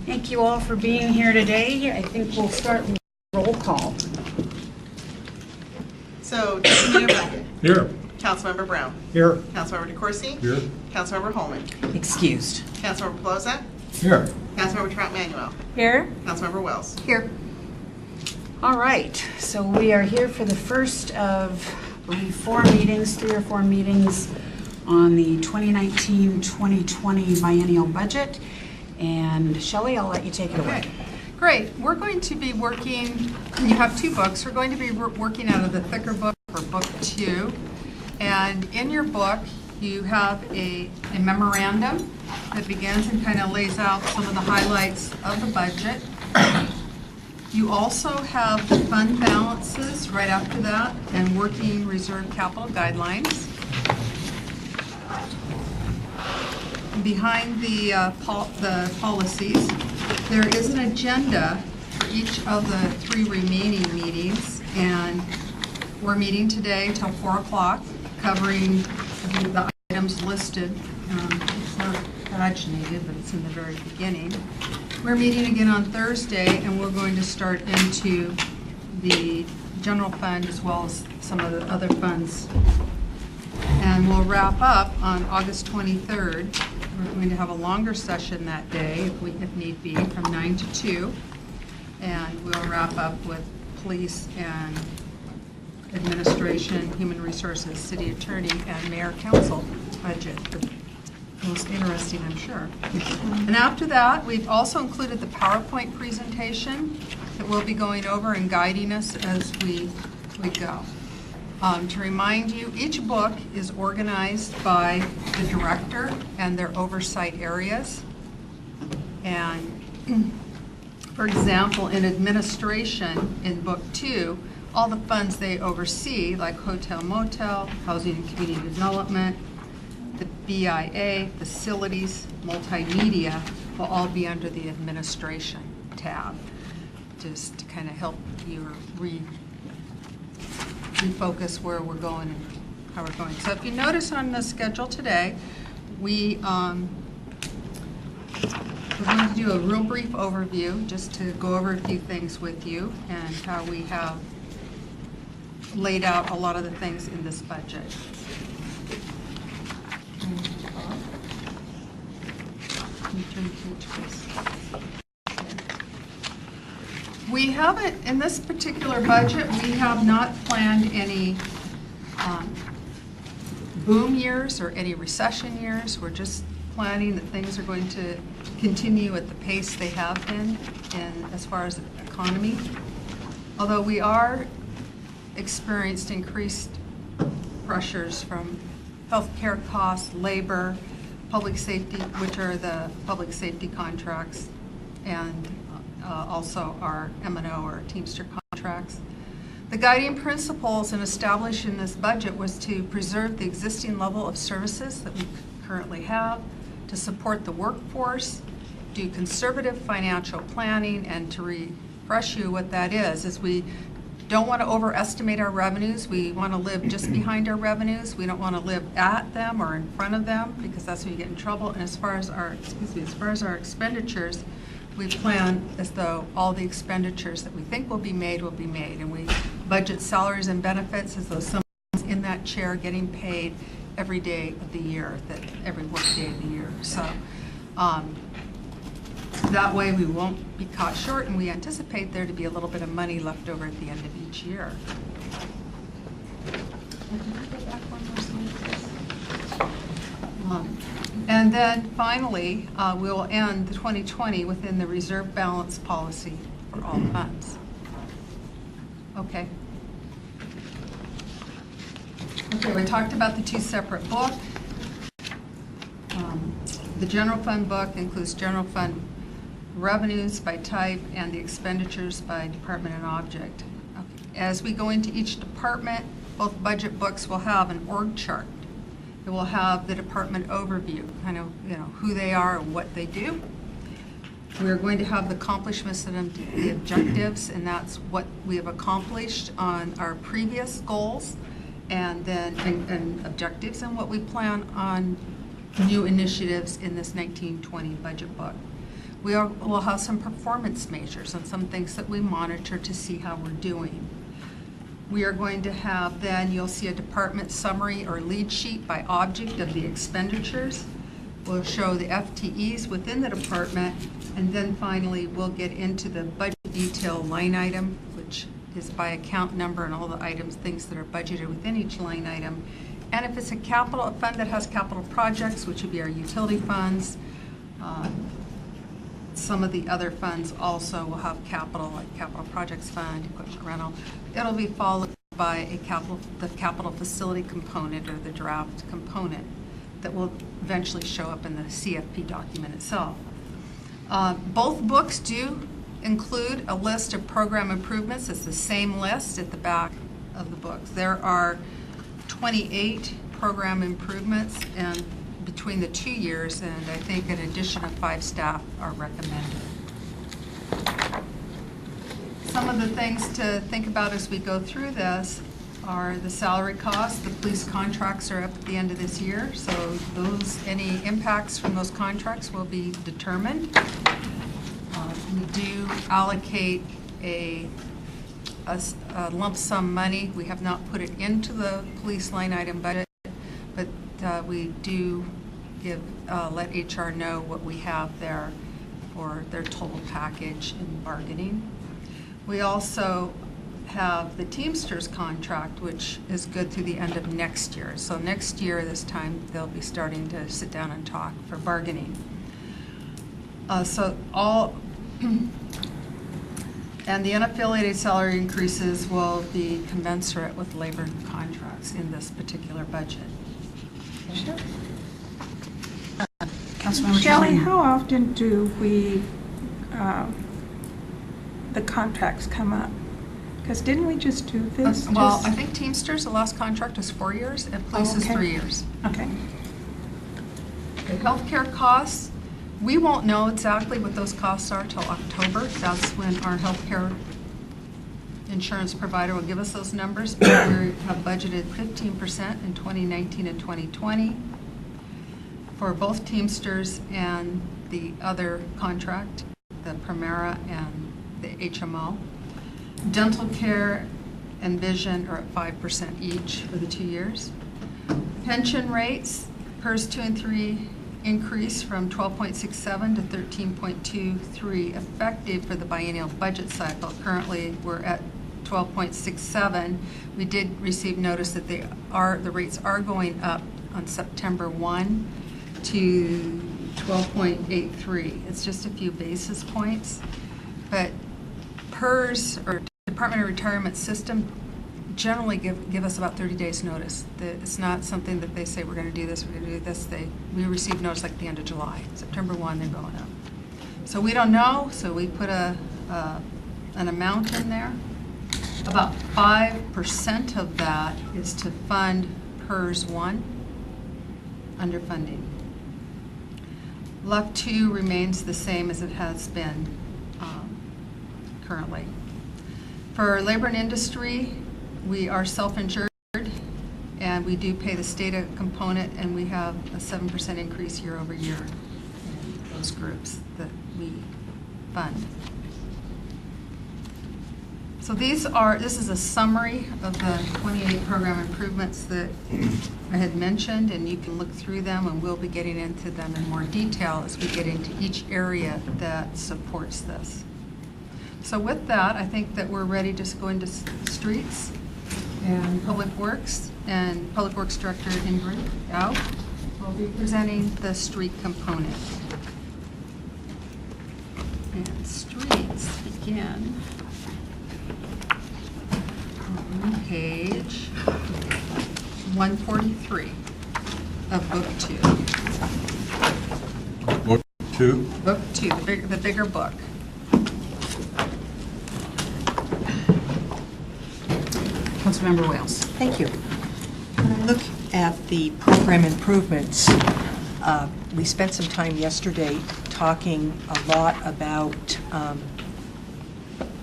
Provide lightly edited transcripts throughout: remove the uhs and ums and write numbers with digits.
Thank you all for being here today. I think we'll start with roll call. So, Deputy Mayor Beckett. Here. Councilmember Brown. Here. Councilmember DeCoursey. Here. Councilmember Holman. Excused. Councilmember Pelosi. Here. Councilmember Trout Manuel. Here. Councilmember Wells. Here. All right, so we are here for the first of 3 or 4 meetings on the 2019-2020 biennial budget. And Shelley, I'll let you take it away. Okay, great. We're going to be working, you have 2 books. We're going to be working out of the thicker book for book 2. And in your book, you have a memorandum that begins and kind of lays out some of the highlights of the budget. You also have the fund balances right after that and working reserve capital guidelines. Behind the policies, there is an agenda for each of the 3 remaining meetings, and we're meeting today till 4 o'clock, covering the items listed. It's not paginated, but it's in the very beginning. We're meeting again on Thursday, and we're going to start into the general fund as well as some of the other funds. And we'll wrap up on August 23rd. We're going to have a longer session that day, if need be, from 9 to 2. And we'll wrap up with police and administration, human resources, city attorney, and mayor council budget. The most interesting, I'm sure. And after that, we've also included the PowerPoint presentation that we'll be going over and guiding us as we go. To remind you, each book is organized by the director and their oversight areas. And for example, in administration, in book 2, all the funds they oversee, like hotel, motel, housing and community development, the BIA, facilities, multimedia, will all be under the administration tab, just to kind of help you refocus where we're going and how we're going. So if you notice on the schedule today, we're going to do a real brief overview just to go over a few things with you and how we have laid out a lot of the things in this budget. We haven't, in this particular budget, we have not planned any boom years or any recession years. We're just planning that things are going to continue at the pace they have been as far as the economy. Although we are experienced increased pressures from healthcare costs, labor, public safety, which are the public safety contracts, and also our M&O or Teamster contracts. The guiding principles in establishing this budget was to preserve the existing level of services that we currently have, to support the workforce, do conservative financial planning, and to refresh you what that is we don't want to overestimate our revenues. We want to live just behind our revenues. We don't want to live at them or in front of them, because that's when you get in trouble. And as far as our expenditures, we plan as though all the expenditures that we think will be made, and we budget salaries and benefits as though someone's in that chair getting paid every day of the year, every work day of the year. So that way we won't be caught short, and we anticipate there to be a little bit of money left over at the end of each year. And then finally, we'll end the 2020 within the reserve balance policy for all funds. Okay. Okay, we talked about the 2 separate books. The general fund book includes general fund revenues by type and the expenditures by department and object. Okay. As we go into each department, both budget books will have an org chart. It will have the department overview, kind of, who they are and what they do. We're going to have the accomplishments and the objectives, and that's what we have accomplished on our previous goals, and then and objectives, and what we plan on new initiatives in this 1920 budget book. We'll have some performance measures and some things that we monitor to see how we're doing. We are going to have, then you'll see a department summary or lead sheet by object of the expenditures. We'll show the FTEs within the department, and then finally we'll get into the budget detail line item, which is by account number and all the items, things that are budgeted within each line item. And if it's a capital fund that has capital projects, which would be our utility funds, some of the other funds also will have capital, like capital projects fund, equipment rental. It'll be followed by the capital facility component or the draft component that will eventually show up in the CFP document itself. Both books do include a list of program improvements. It's the same list at the back of the books. There are 28 program improvements and between the 2 years, and I think an addition of 5 staff are recommended. Some of the things to think about as we go through this are the salary costs. The police contracts are up at the end of this year, so any impacts from those contracts will be determined. We do allocate a lump sum money. We have not put it into the police line item budget, but we do let HR know what we have there for their total package in bargaining. We also have the Teamsters contract, which is good through the end of next year. So next year, this time, they'll be starting to sit down and talk for bargaining. And the unaffiliated salary increases will be commensurate with labor contracts in this particular budget. Sure. Councilmember Shelley, Talley. how often do the contracts come up? Because didn't we just do this? Well, I think Teamsters, the last contract is 4 years, and police is 3 years. Okay. The healthcare costs, we won't know exactly what those costs are till October. That's when our healthcare insurance provider will give us those numbers. But we have budgeted 15% in 2019 and 2020 for both Teamsters and the other contract, the Primera and the HMO. Dental care and vision are at 5% each for the 2 years. Pension rates, PERS 2 and 3 increase from 12.67 to 13.23 effective for the biennial budget cycle. Currently, we're at 12.67. We did receive notice that the rates are going up on September 1 to 12.83. It's just a few basis points, but PERS, or Department of Retirement System, generally give us about 30 days notice. It's not something that they say we're going to do this, we're going to do this. We receive notice like the end of July. September 1, they're going up. So we don't know, so we put an amount in there. About 5% of that is to fund PERS 1, underfunding. LUF 2 remains the same as it has been currently. For labor and industry, we are self-insured, and we do pay the state a component, and we have a 7% increase year over year in those groups that we fund. So this is a summary of the 28 program improvements that I had mentioned, and you can look through them, and we'll be getting into them in more detail as we get into each area that supports this. So with that, I think that we're ready to go into streets and Public Works, and Public Works Director Ingrid Gao will be presenting the street component. And streets begin on page 143 of Book 2. Book 2? Book 2, the bigger book. Councilmember Wales. Thank you. When I look at the program improvements, we spent some time yesterday talking a lot about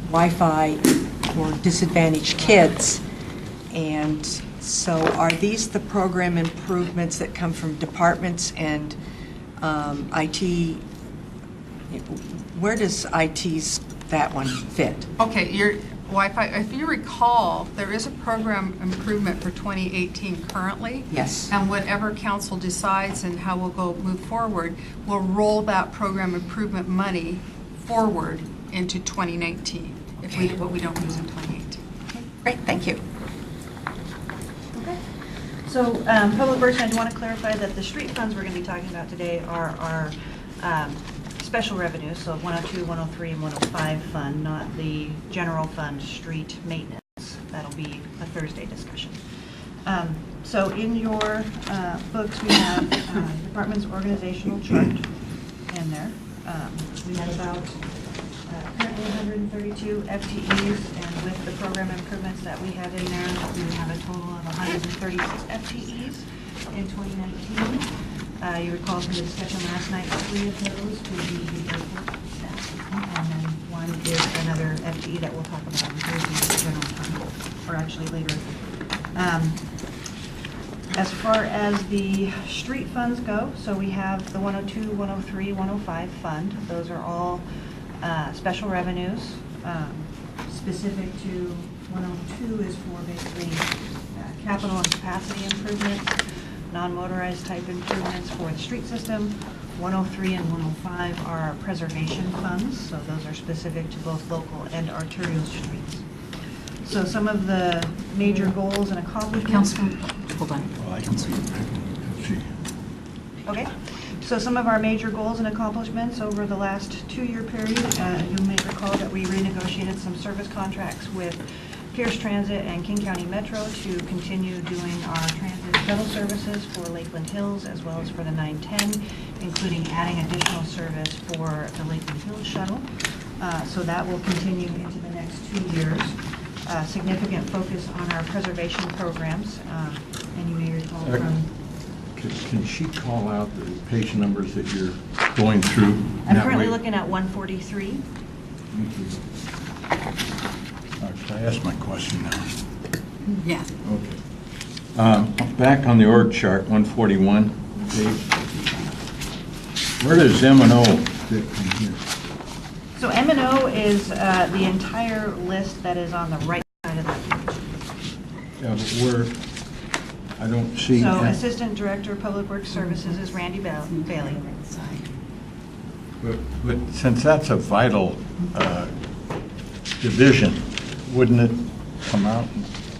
Wi-Fi for disadvantaged kids. And so are these the program improvements that come from departments and IT? where does IT's, that one fit? Okay, your Wi-Fi, if you recall, there is a program improvement for 2018 currently. Yes. And whatever council decides and how we'll move forward, we'll roll that program improvement money forward into 2019, if we, what we don't use in 2018. Great, thank you. Okay. So, Public Works, I do want to clarify that the street funds we're going to be talking about today are our special revenues, so 102, 103, and 105 fund, not the general fund street maintenance. That'll be a Thursday discussion. So in your books, we have department's organizational chart in there. We have about currently 132 FTEs, and with the program improvements that we have in there, we have a total of 136 FTEs in 2019. You recall from the discussion last night, 3 of those would be the airport staff, and then 1 is another FTE that we'll talk about in Thursday's general fund, or actually later. As far as the street funds go, so we have the 102, 103, 105 fund. Those are all special revenues. Specific to 102 is for basically capital and capacity improvements, non-motorized type improvements for the street system. 103 and 105 are our preservation funds, so those are specific to both local and arterial streets. So some of the major goals and accomplishments. Councilman, hold on. Well, I can see. Okay, so some of our major goals and accomplishments over the last 2-year period, you may recall that we renegotiated some service contracts with Pierce Transit and King County Metro to continue doing our transit shuttle services for Lakeland Hills as well as for the 910, including adding additional service for the Lakeland Hills shuttle. So that will continue into the next 2 years. Significant focus on our preservation programs, and you may recall from... Can she call out the page numbers that you're going through? I'm currently looking at 143. Can I ask my question now? Yeah. Okay. Back on the org chart, 141 page. Where does M&O fit in here? So M&O is the entire list that is on the right side of that page. Yeah, but where, I don't see. So Assistant Director of Public Works Services is Randy Bailey. But since that's a vital division, wouldn't it come out,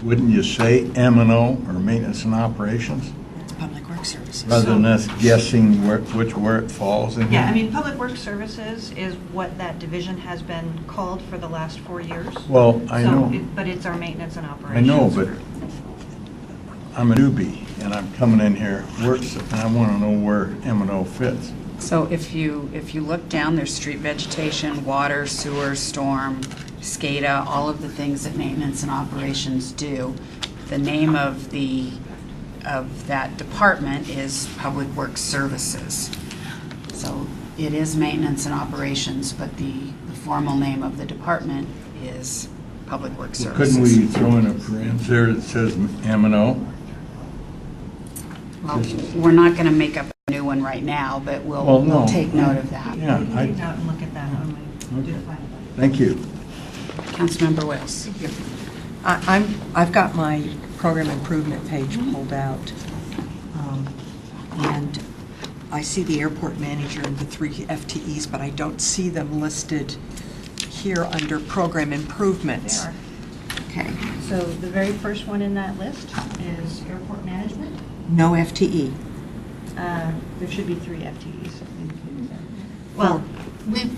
wouldn't you say M&O or maintenance and operations? It's Public Works Services. Rather than us guessing where it falls in here? Yeah, I mean, Public Works Services is what that division has been called for the last 4 years. Well, I know. But it's our maintenance and I operations. know, but I'm a newbie, and I'm coming in here, and I want to know where M&O fits. So if you look down, there's street vegetation, water, sewer, storm, SCADA, all of the things that maintenance and operations do. The name of that department is Public Works Services. So it is maintenance and operations, but the formal name of the department is Public Works Services. Couldn't we throw in a parenthesis that says M&O? Well, we're not going to make up a new one right now, but we'll take note of that. Yeah, We can take out and look at that when we do the final budget. Thank you. Councilmember Wales. I've got my program improvement page pulled out, and I see the airport manager and the 3 FTEs, but I don't see them listed here under program improvements. They are. Okay. So the very first one in that list is airport management. No FTE. There should be 3 FTEs. Well,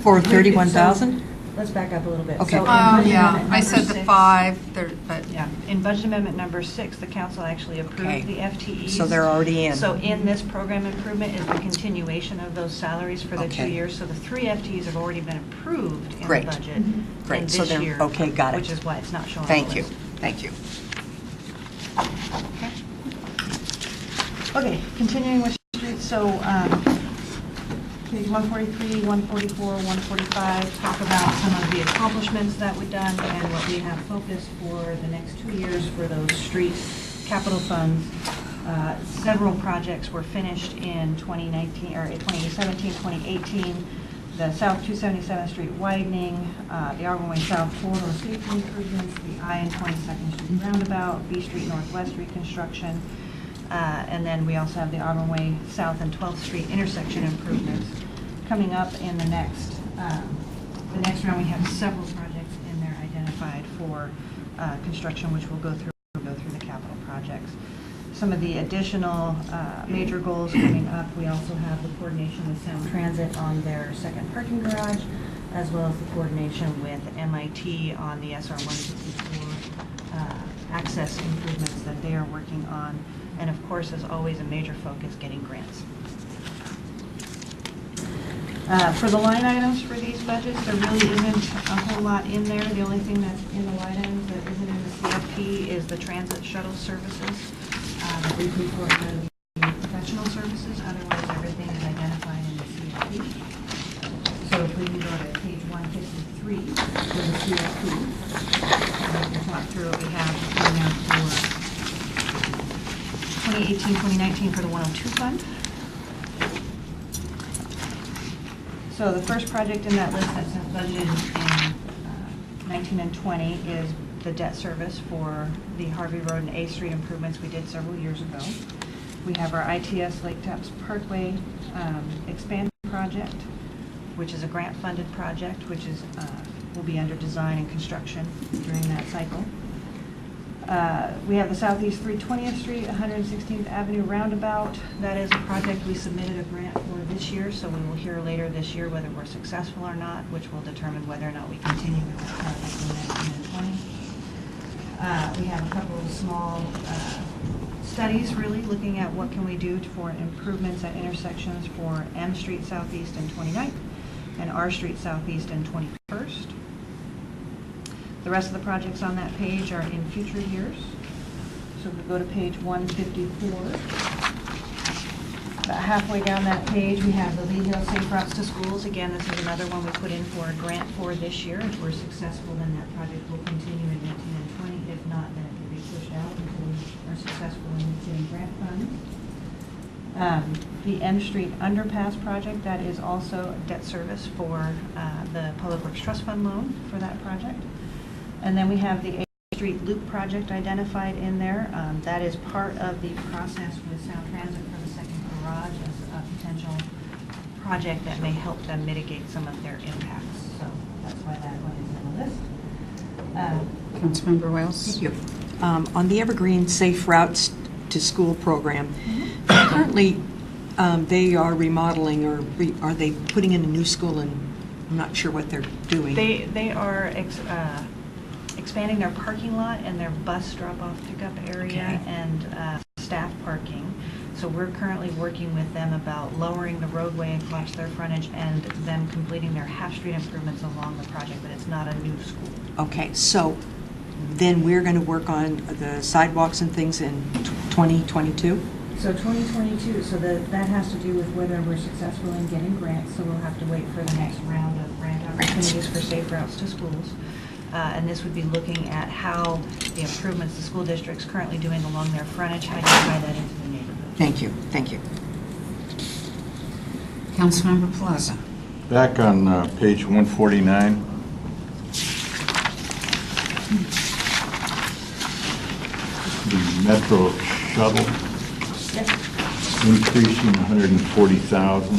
For 31,000? let's back up a little bit. Okay. So in Oh, budget yeah, amendment I number said the 6 5, there, but Yeah, in budget amendment number 6, the council actually Okay. approved the FTEs. So they're already in. So in this program improvement is the continuation of those salaries for the 2 Okay. years. So the 3 FTEs have already been approved in the Great. budget. Great. in So this they're- year, okay, got it. Which is why it's not showing on Thank the you. list. Thank you. Okay, continuing with streets, so page 143, 144, 145 talk about some of the accomplishments that we've done and what we have focused for the next 2 years for those street capital funds. Several projects were finished in 2019, or 2017, 2018. the South 277th Street widening, the Auburn Way South corridor safety improvements, the I and 22nd Street roundabout, B Street Northwest reconstruction, and then we also have the Auburn Way South and 12th Street intersection improvements. Coming up in the next round, we have several projects in there identified for construction, which we'll go through the capital projects. Some of the additional major goals coming up, we also have the coordination with Sound Transit on their second parking garage, as well as the coordination with MIT on the SR 154 access improvements that they are working on. And of course, as always, a major focus, getting grants. For the line items for these budgets, there really isn't a whole lot in there. The only thing that's in the line items that isn't in the CFP is the transit shuttle services. The report of the professional services. Otherwise, everything is identified in the CFP. So if we can go to page 153 for the CFP, we can talk through what we have in there for 2018-2019 for the 102 fund. So the first project in that list that's budgeted in 19 and 20 is the debt service for the Harvey Road and A Street improvements we did several years ago. We have our ITS Lake Taps Parkway expand project, which is a grant-funded project, which is will be under design and construction during that cycle. We have the Southeast 320th Street, 116th Avenue roundabout. That is a project we submitted a grant for this year, so we will hear later this year whether we're successful or not, which will determine whether or not we continue with that project in 19 and 20. We have a couple of small studies really looking at what can we do for improvements at intersections for M Street Southeast and 29th and R Street Southeast and 21st. The rest of the projects on that page are in future years. So we go to page 154. About halfway down that page, we have the Lee Hill Safe Routes to Schools. Again, this is another one we put in for a grant for this year. If we're successful, then that project will continue in 19 and 20. If not, then it will be pushed out until we are successful in getting grant funds. The M Street Underpass project, that is also debt service for the Public Works Trust Fund loan for that project. And then we have the A Street Loop project identified in there. That is part of the process with Sound Transit for the second garage as a potential project that may help them mitigate some of their impacts. So that's why that one is on the list. Councilmember Wales? Thank you. On the Evergreen Safe Routes to School program, currently they are remodeling, or are they putting in a new school, and I'm not sure what they're doing. They are expanding their parking lot and their bus drop-off pickup area and staff parking. So we're currently working with them about lowering the roadway across their frontage and them completing their half-street improvements along the project, but it's not a new school. Okay, so then we're going to work on the sidewalks and things in 2022? So 2022, so that has to do with whether we're successful in getting grants, so we'll have to wait for the next round of grant opportunities for Safe Routes to Schools. And this would be looking at how the improvements the school district's currently doing along their frontage, how do you tie that into the neighborhood? Thank you, thank you. Councilmember Plaza? Back on page 149. The Metro shuttle increasing 140,000.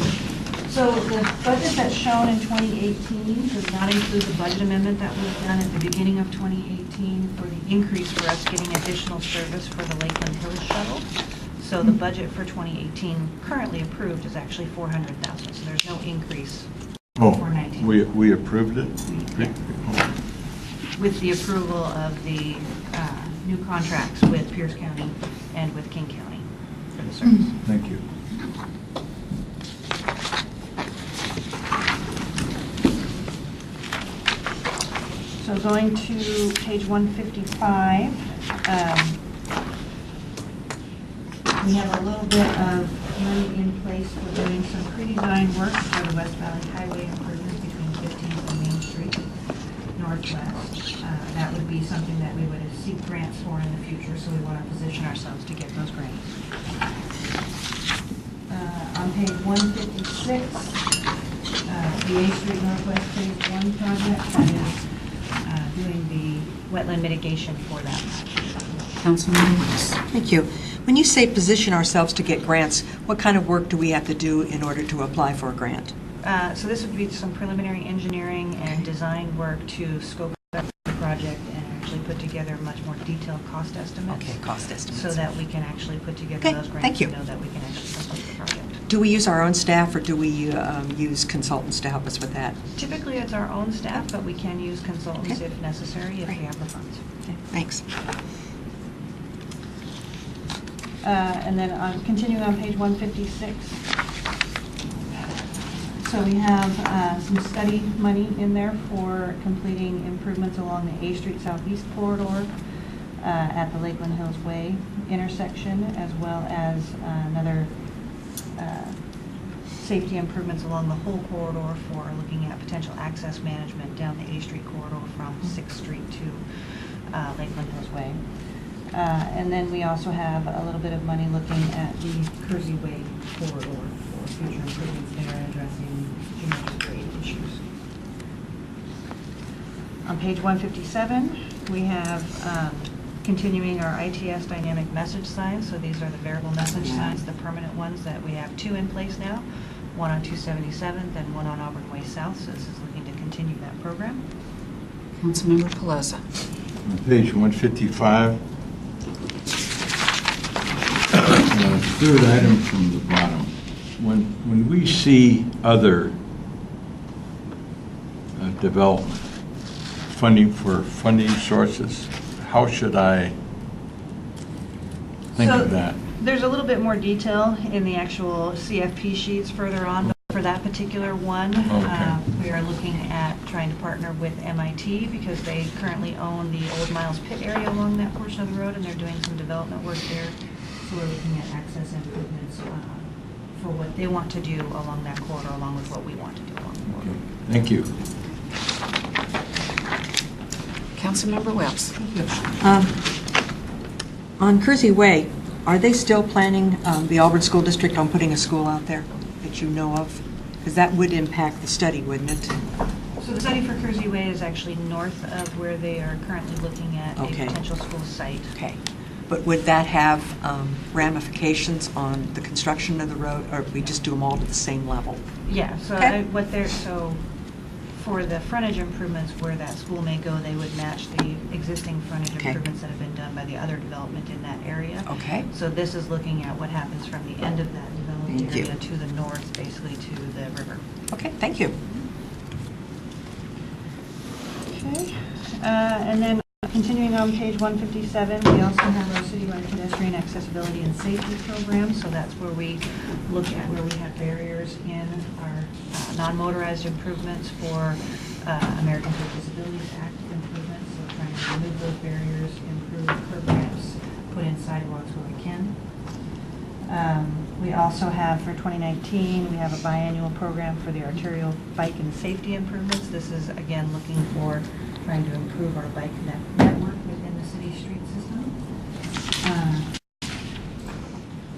So the budget that's shown in 2018 does not include the budget amendment that was done at the beginning of 2018 for the increase for us getting additional service for the Lakeland Hills shuttle. So the budget for 2018 currently approved is actually 400,000. So there's no increase for 19. We approved it? Yeah. With the approval of the new contracts with Pierce County and with King County for the service. Thank you. So going to page 155, we have a little bit of money in place for doing some pre-design work for the West Valley Highway improvements between 15th and Main Street Northwest. That would be something that we would seek grants for in the future, so we want to position ourselves to get those grants. On page 156, the A Street Northwest Phase 1 project that is doing the wetland mitigation for that. Councilmember West. Thank you. When you say position ourselves to get grants, what kind of work do we have to do in order to apply for a grant? So this would be some preliminary engineering and design work to scope out the project and actually put together much more detailed cost estimates. Okay, cost estimates. So that we can actually put together Okay, those grants thank you. and know that we can actually complete the project. Do we use our own staff, or do we use consultants to help us with that? Typically, it's our own staff, but we can use consultants Okay. if necessary, if we Great. have the funds. Okay, thanks. And then continuing on page 156. So we have some study money in there for completing improvements along the A Street Southeast corridor at the Lakeland Hills Way intersection, as well as another safety improvements along the whole corridor for looking at potential access management down the A Street corridor from 6th Street to Lakeland Hills Way. And then we also have a little bit of money looking at the Kersey Way corridor for future improvements there, addressing geometric grade issues. On page 157, we have continuing our ITS dynamic message signs. So these are the variable message signs, the permanent ones that we have 2 in place now, one on 277th and one on Auburn Way South. So this is looking to continue that program. Councilmember Pelosi. On page 155, third item from the bottom. When we see other development, funding sources, how should I think of that? There's a little bit more detail in the actual CFP sheets further on, but for that particular one, we are looking at trying to partner with MIT because they currently own the Old Miles Pit area along that portion of the road, and they're doing some development work there. So we're looking at access improvements for what they want to do along that corridor, along with what we want to do along the corridor. Okay. Thank you. Councilmember Wells. On Kersey Way, are they still planning, the Auburn School District, on putting a school out there that you know of? Because that would impact the study, wouldn't it? So the study for Kersey Way is actually north of where they are currently looking at Okay. a potential school site. Okay. But would that have ramifications on the construction of the road, or we just do them all to the same level? Yeah, so Okay. so for the frontage improvements where that school may go, they would match the existing frontage Okay. improvements that have been done by the other development in that area. Okay. So this is looking at what happens from the end of that Thank developed you. area to the north, basically to the river. Okay, thank you. Okay, and then continuing on page 157, we also have our citywide pedestrian accessibility and safety program. So that's where we look at where we have barriers in our non-motorized improvements for Americans with Disabilities Act improvements. So we're trying to remove those barriers, improve curb ramps, put in sidewalks where we can. We also have, for 2019, we have a biannual program for the arterial bike and safety improvements. This is, again, looking for trying to improve our bike network within the city street system.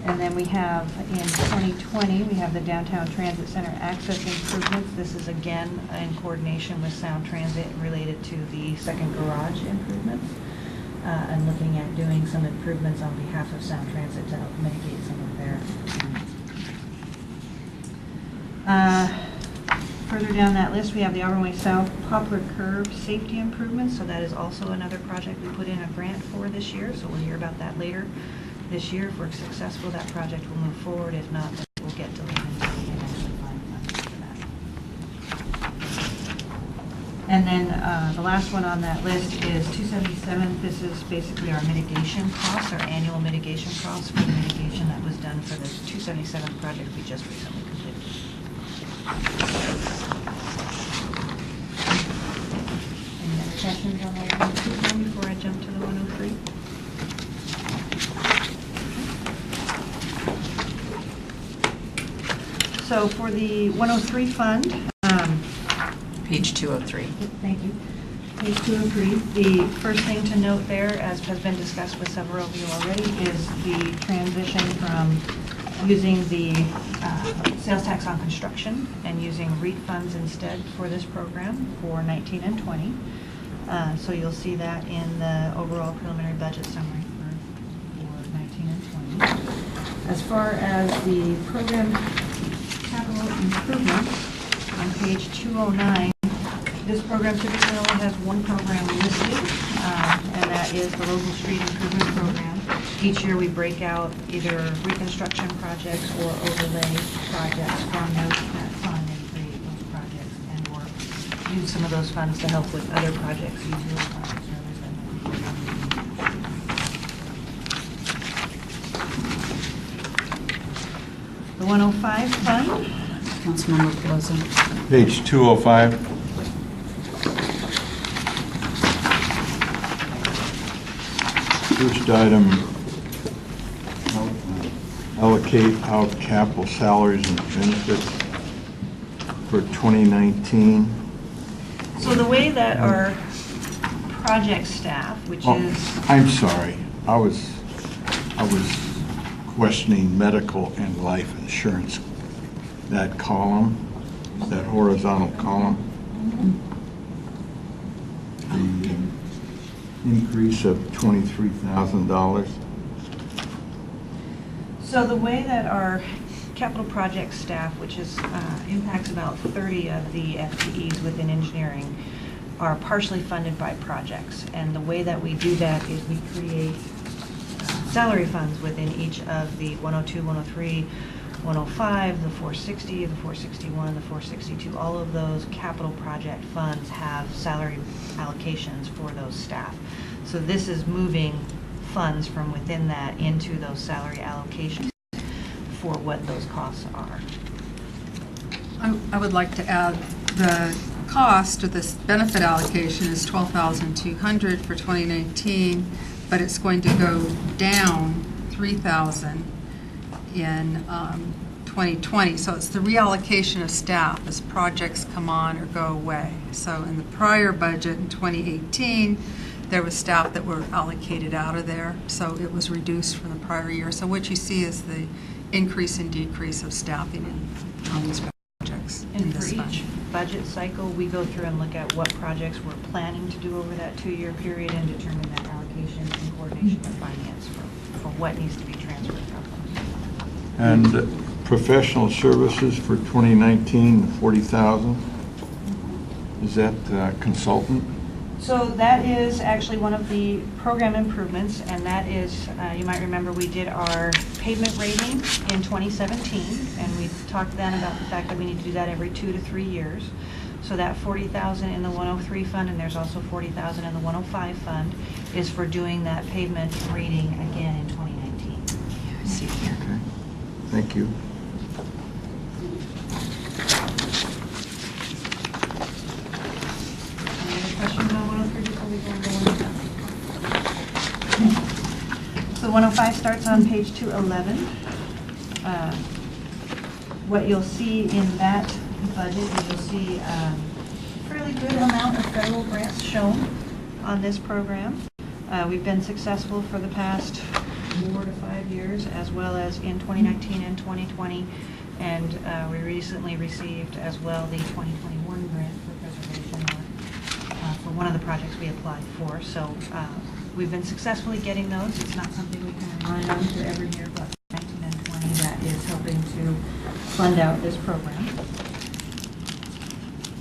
And then we have, in 2020, we have the Downtown Transit Center access improvements. This is, again, in coordination with Sound Transit related to the second garage improvements. And looking at doing some improvements on behalf of Sound Transit to help mitigate some of their. Further down that list, we have the Auburn Way South Poplar Curve safety improvements. So that is also another project we put in a grant for this year. So we'll hear about that later this year. If we're successful, that project will move forward. If not, then we'll get delayed and actually find funds for that. And then the last one on that list is 277. This is basically our mitigation costs, our annual mitigation costs for the mitigation that was done for this 277 project we just recently completed. Any other questions on the 102 before I jump to the 103? So for the 103 fund, Page 203. thank you. Page 203, the first thing to note there, as has been discussed with several of you already, is the transition from using the sales tax on construction and using REIT funds instead for this program for 19 and 20. So you'll see that in the overall preliminary budget summary for 19 and 20. As far as the program capital improvement, on page 209, this program typically only has one program listed, and that is the local street improvement program. Each year we break out either reconstruction projects or overlay projects from that fund and create those projects and or use some of those funds to help with other projects using those funds rather than. The 105 fund. Councilmember Pelosi. Page 205. First item, allocate out capital salaries and benefits for 2019. So the way that our project staff, which Oh, is, I'm sorry, I was questioning medical and life insurance. That column, that horizontal column, the increase of $23,000. so the way that our capital project staff, which is impacts about 30 of the FTEs within engineering, are partially funded by projects. And the way that we do that is we create salary funds within each of the 102, 103, 105, the 460, the 461, the 462. All of those capital project funds have salary allocations for those staff. So this is moving funds from within that into those salary allocations for what those costs are. I would like to add the cost of this benefit allocation is $12,200 for 2019, but it's going to go down $3,000 in 2020. So it's the reallocation of staff as projects come on or go away. So in the prior budget in 2018, there was staff that were allocated out of there, so it was reduced from the prior year. So what you see is the increase and decrease of staffing on these projects in And for this fund. each budget cycle, we go through and look at what projects we're planning to do over that 2-year period and determine that allocation in coordination with finance for what needs to be transferred from them. And professional services for 2019, 40,000. Is that consultant? So that is actually one of the program improvements, and that is, you might remember we did our pavement rating in 2017, and we talked then about the fact that we need to do that every 2 to 3 years. So that 40,000 in the 103 fund, and there's also 40,000 in the 105 fund, is for doing that pavement rating again in 2019. I see here. Okay. Thank you. Any other questions on 103 before we go into 105? So 105 starts on page 211. What you'll see in that budget is you'll see a fairly good amount of federal grants shown on this program. We've been successful for the past 4 to 5 years, as well as in 2019 and 2020. And we recently received as well the 2021 grant for preservation for one of the projects we applied for. So we've been successfully getting those. It's not something we can rely on to every year, but 19 and 20 that is helping to fund out this program.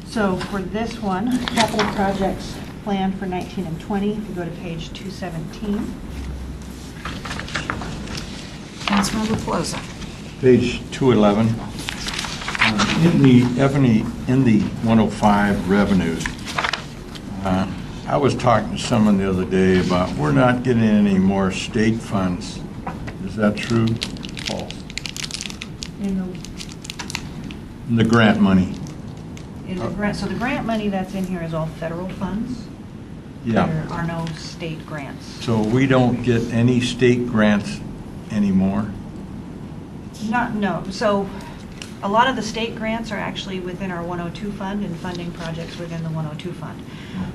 So for this one, capital projects planned for 19 and 20, if you go to page 217. Councilmember Pelosi. Page 211. In the 105 revenues, I was talking to someone the other day about we're not getting any more state funds. Is that true? False? In the grant money. So the grant money that's in here is all federal funds. Yeah. There are no state grants. So we don't get any state grants anymore? No. So a lot of the state grants are actually within our 102 fund and funding projects within the 102 fund.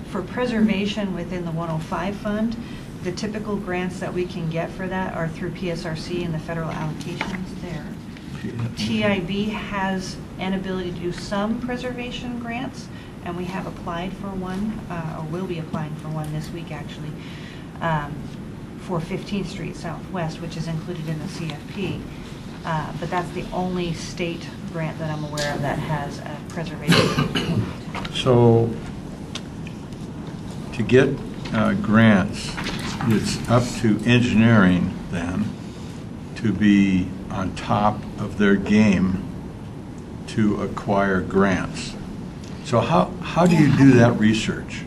For preservation within the 105 fund, the typical grants that we can get for that are through PSRC and the federal allocations there. TIB has an ability to do some preservation grants, and we have applied for one, or will be applying for one this week, actually, for 15th Street Southwest, which is included in the CFP. But that's the only state grant that I'm aware of that has a preservation. So to get grants, it's up to engineering then to be on top of their game to acquire grants. So how do you do that research?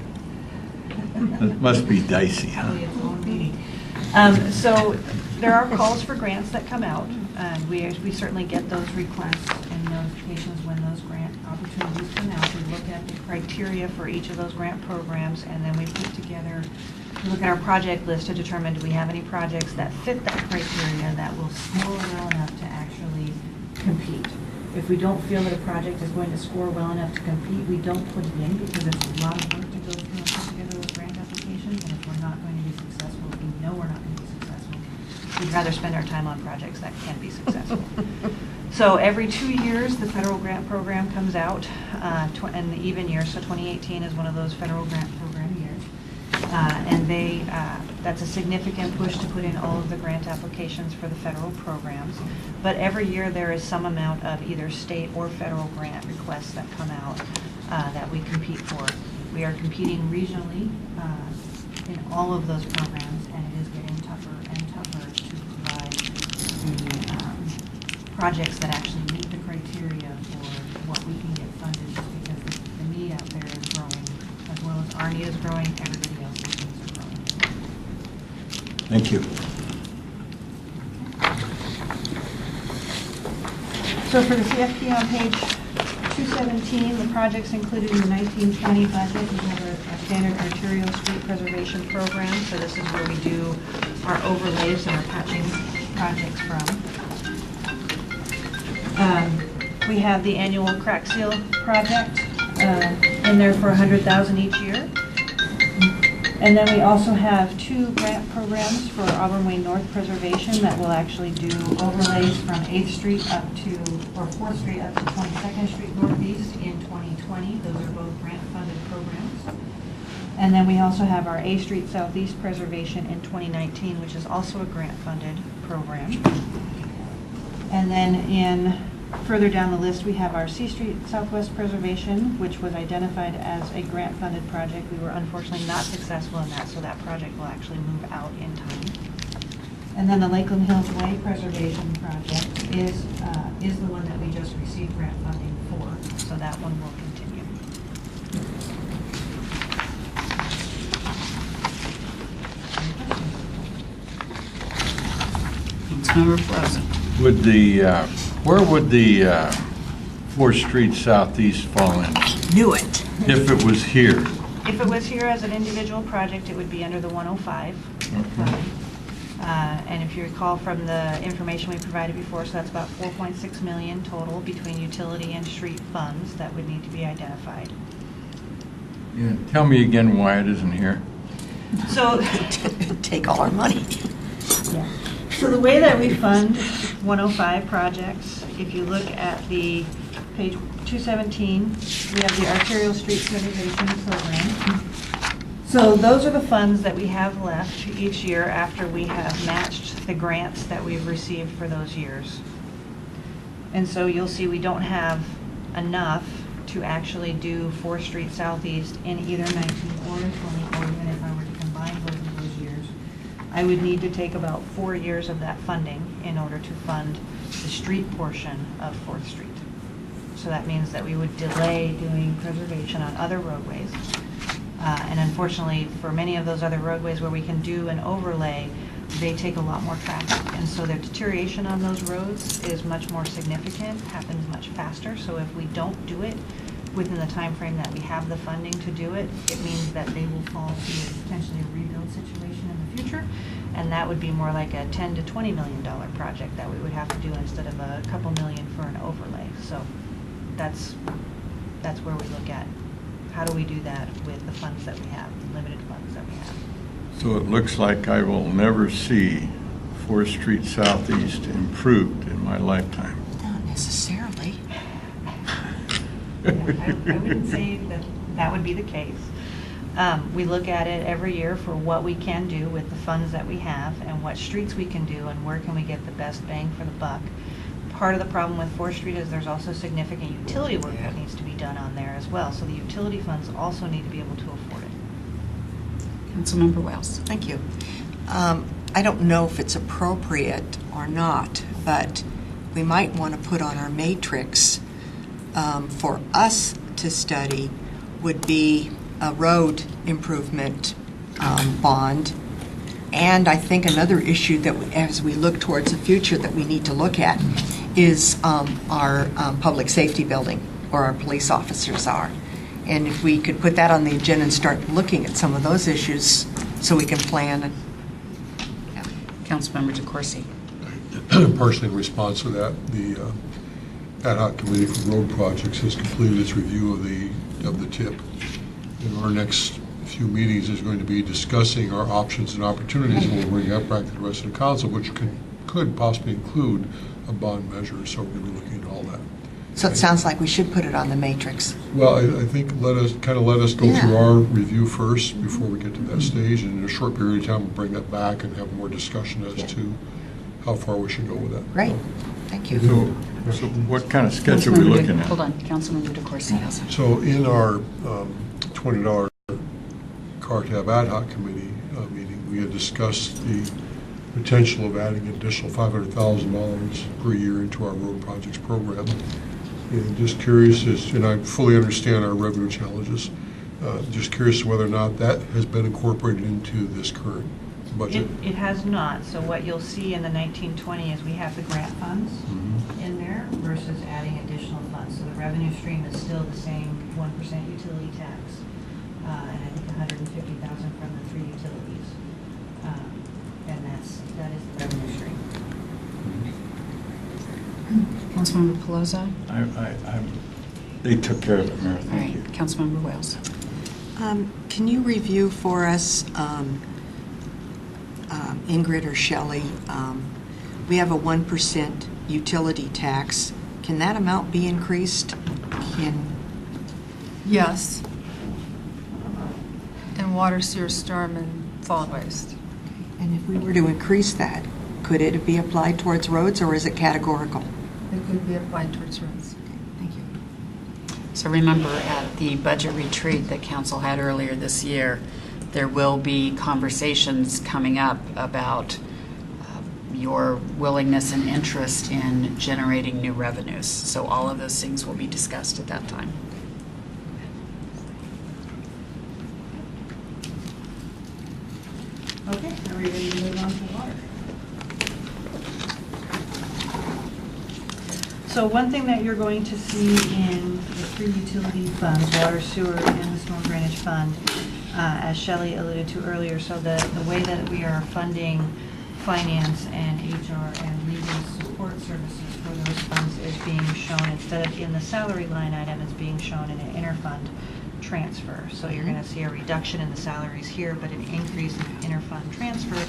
It must be dicey, huh? So there are calls for grants that come out. We certainly get those requests and notifications when those grant opportunities come out. We look at the criteria for each of those grant programs, and then we look at our project list to determine, do we have any projects that fit that criteria that will score well enough to actually compete. If we don't feel that a project is going to score well enough to compete, we don't put it in, because it's a lot of work to go through and put together those grant applications, and if we're not going to be successful, we know we're not going to be successful. We'd rather spend our time on projects that can be successful. So every 2 years, the federal grant program comes out, in the even years, so 2018 is one of those federal grant program years. And that's a significant push to put in all of the grant applications for the federal programs. But every year there is some amount of either state or federal grant requests that come out that we compete for. We are competing regionally in all of those programs, and it is getting tougher and tougher to provide the projects that actually meet the criteria for what we can get funded, just because the need out there is growing. As well as our need is growing, everybody else's needs are growing. Thank you. So for the CFP on page 217, the projects included in the 1920 budget, we have a standard arterial street preservation program. So this is where we do our overlays and our patching projects from. We have the annual crack seal project in there for $100,000 each year. And then we also have 2 grant programs for Auburn Way North Preservation that will actually do overlays from 8th Street up to, or 4th Street up to 22nd Street Northeast in 2020. Those are both grant-funded programs. And then we also have our A Street Southeast Preservation in 2019, which is also a grant-funded program. And then further down the list, we have our C Street Southwest Preservation, which was identified as a grant-funded project. We were unfortunately not successful in that, so that project will actually move out in time. And then the Lakeland Hills Way Preservation Project is the one that we just received grant funding for, so that one will continue. It's never pleasant. Where would the 4th Street Southeast fall in? Knew it. If it was here? If it was here as an individual project, it would be under the 105. Okay. And if you recall from the information we provided before, so that's about 4.6 million total between utility and street funds that would need to be identified. Yeah. Tell me again why it isn't here. So, Take all our money. yeah. So the way that we fund 105 projects, if you look at the page 217, we have the arterial street preservation program. So those are the funds that we have left each year after we have matched the grants that we've received for those years. And so you'll see we don't have enough to actually do 4th Street Southeast in either 19 or 20, or even if I were to combine both of those years. I would need to take about 4 years of that funding in order to fund the street portion of 4th Street. So that means that we would delay doing preservation on other roadways. And unfortunately, for many of those other roadways where we can do an overlay, they take a lot more traffic. And so the deterioration on those roads is much more significant, happens much faster. So if we don't do it within the time frame that we have the funding to do it, it means that they will fall to potentially a rebuild situation in the future. And that would be more like a $10 to $20 million project that we would have to do instead of a couple million for an overlay. So that's where we look at how do we do that with the funds that we have, the limited funds that we have. So it looks like I will never see 4th Street Southeast improved in my lifetime. necessarily. I wouldn't say that that would be the case. We look at it every year for what we can do with the funds that we have and what streets we can do and where can we get the best bang for the buck. Part of the problem with 4th Street is there's also significant utility work that needs to be done on there as well. So the utility funds also need to be able to afford it. Councilmember Wells. Thank you. I don't know if it's appropriate or not, but we might want to put on our matrix for us to study would be a road improvement bond. And I think another issue that as we look towards the future that we need to look at is our public safety building, where our police officers are. And if we could put that on the agenda and start looking at some of those issues so we can plan. Councilmember DeCoursey. Partially in response to that, the ad hoc committee for road projects has completed its review of the TIP. In our next few meetings is going to be discussing our options and opportunities. We'll bring up back to the rest of the council, which could possibly include a bond measure. So we're going to be looking at all that. So it sounds like we should put it on the matrix. Well, I think let us go through our review first before we get to that stage, and in a short period of time we'll bring that back and have more discussion as to how far we should go with that. Great, thank you. So what kind of sketch are we looking at? Hold on, Councilmember DeCoursey has it. So in our $20 car tab ad hoc committee meeting, we had discussed the potential of adding an additional $500,000 per year into our road projects program. And just curious, and I fully understand our revenue challenges, just curious whether or not that has been incorporated into this current budget. It has not. So what you'll see in the 1920 is we have the grant funds in there versus adding additional funds. So the revenue stream is still the same 1% utility tax, and I think 150,000 from the 3 utilities, and that is the revenue stream. Councilmember Pelosi. They took care of it, Mayor. All right, Thank you. Councilmember Wells. Can you review for us, Ingrid or Shelley, we have a 1% utility tax. Can that amount be increased? Yes. And water, sewer, storm, and solid waste. And if we were to increase that, could it be applied towards roads, or is it categorical? It could be applied towards roads. Thank you. So remember, at the budget retreat that council had earlier this year, there will be conversations coming up about your willingness and interest in generating new revenues. So all of those things will be discussed at that time. Okay, are we ready to move on to water? So one thing that you're going to see in the 3 utility funds, water, sewer, and the storm drainage fund, as Shelley alluded to earlier, so the way that we are funding finance and HR and legal support services for those funds is being shown, instead of in the salary line item, it's being shown in an interfund transfer. So you're going to see a reduction in the salaries here, but an increase in interfund transfer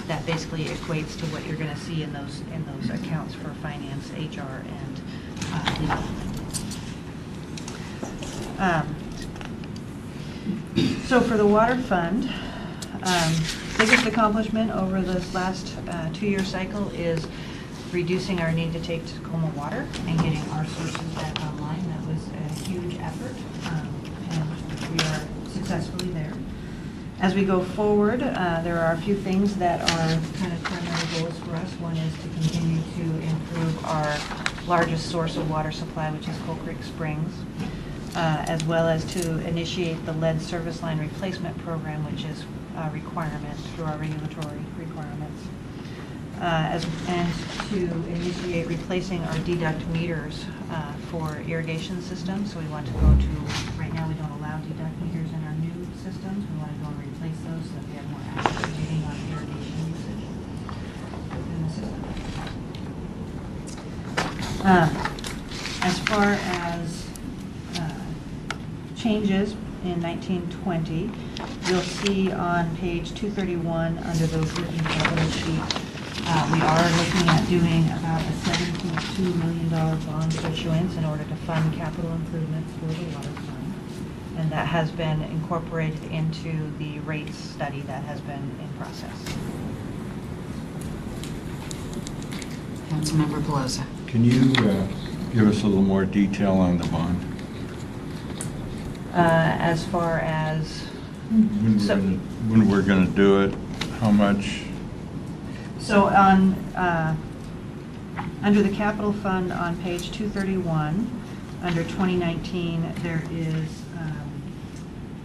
that basically equates to what you're going to see in those accounts for finance, HR, and legal. So for the water fund, biggest accomplishment over this last 2-year cycle is reducing our need to take Tacoma water and getting our sources back online. That was a huge effort, and we are successfully there. As we go forward, there are a few things that are kind of primary goals for us. One is to continue to improve our largest source of water supply, which is Coal Creek Springs, as well as to initiate the lead service line replacement program, which is a requirement through our regulatory requirements, and to initiate replacing our deduct meters for irrigation systems. So we want to go to, right now we don't allow deduct meters in our new systems. We want to go and replace those so that we have more accurate reading on irrigation usage in the system. As far as changes in 1920, you'll see on page 231 under the working capital sheet We are looking at doing about a $7.2 million bond issuance in order to fund capital improvements for the water fund. And that has been incorporated into the rates study that has been in process. Councilmember Pelosi. Can you give us a little more detail on the bond? As far as, When we're going to do it, how much? so on, under the capital fund on page 231, under 2019, there is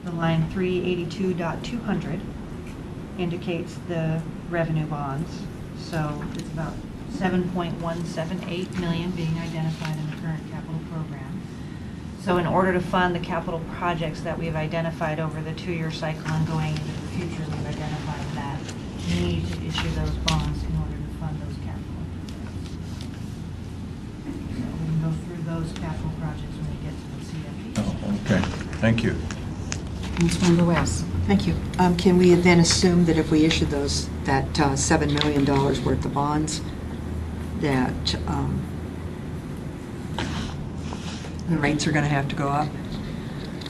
the line 382.200 indicates the revenue bonds. So it's about 7.178 million being identified in the current capital program. So in order to fund the capital projects that we've identified over the 2-year cycle and going into the future, we've identified that we need to issue those bonds in order to fund those capital projects. So we can go through those capital projects when we get to the CFP. Oh, okay, thank you. Councilmember West. Thank you. Can we then assume that if we issue those, that $7 million worth of bonds, that the rates are going to have to go up?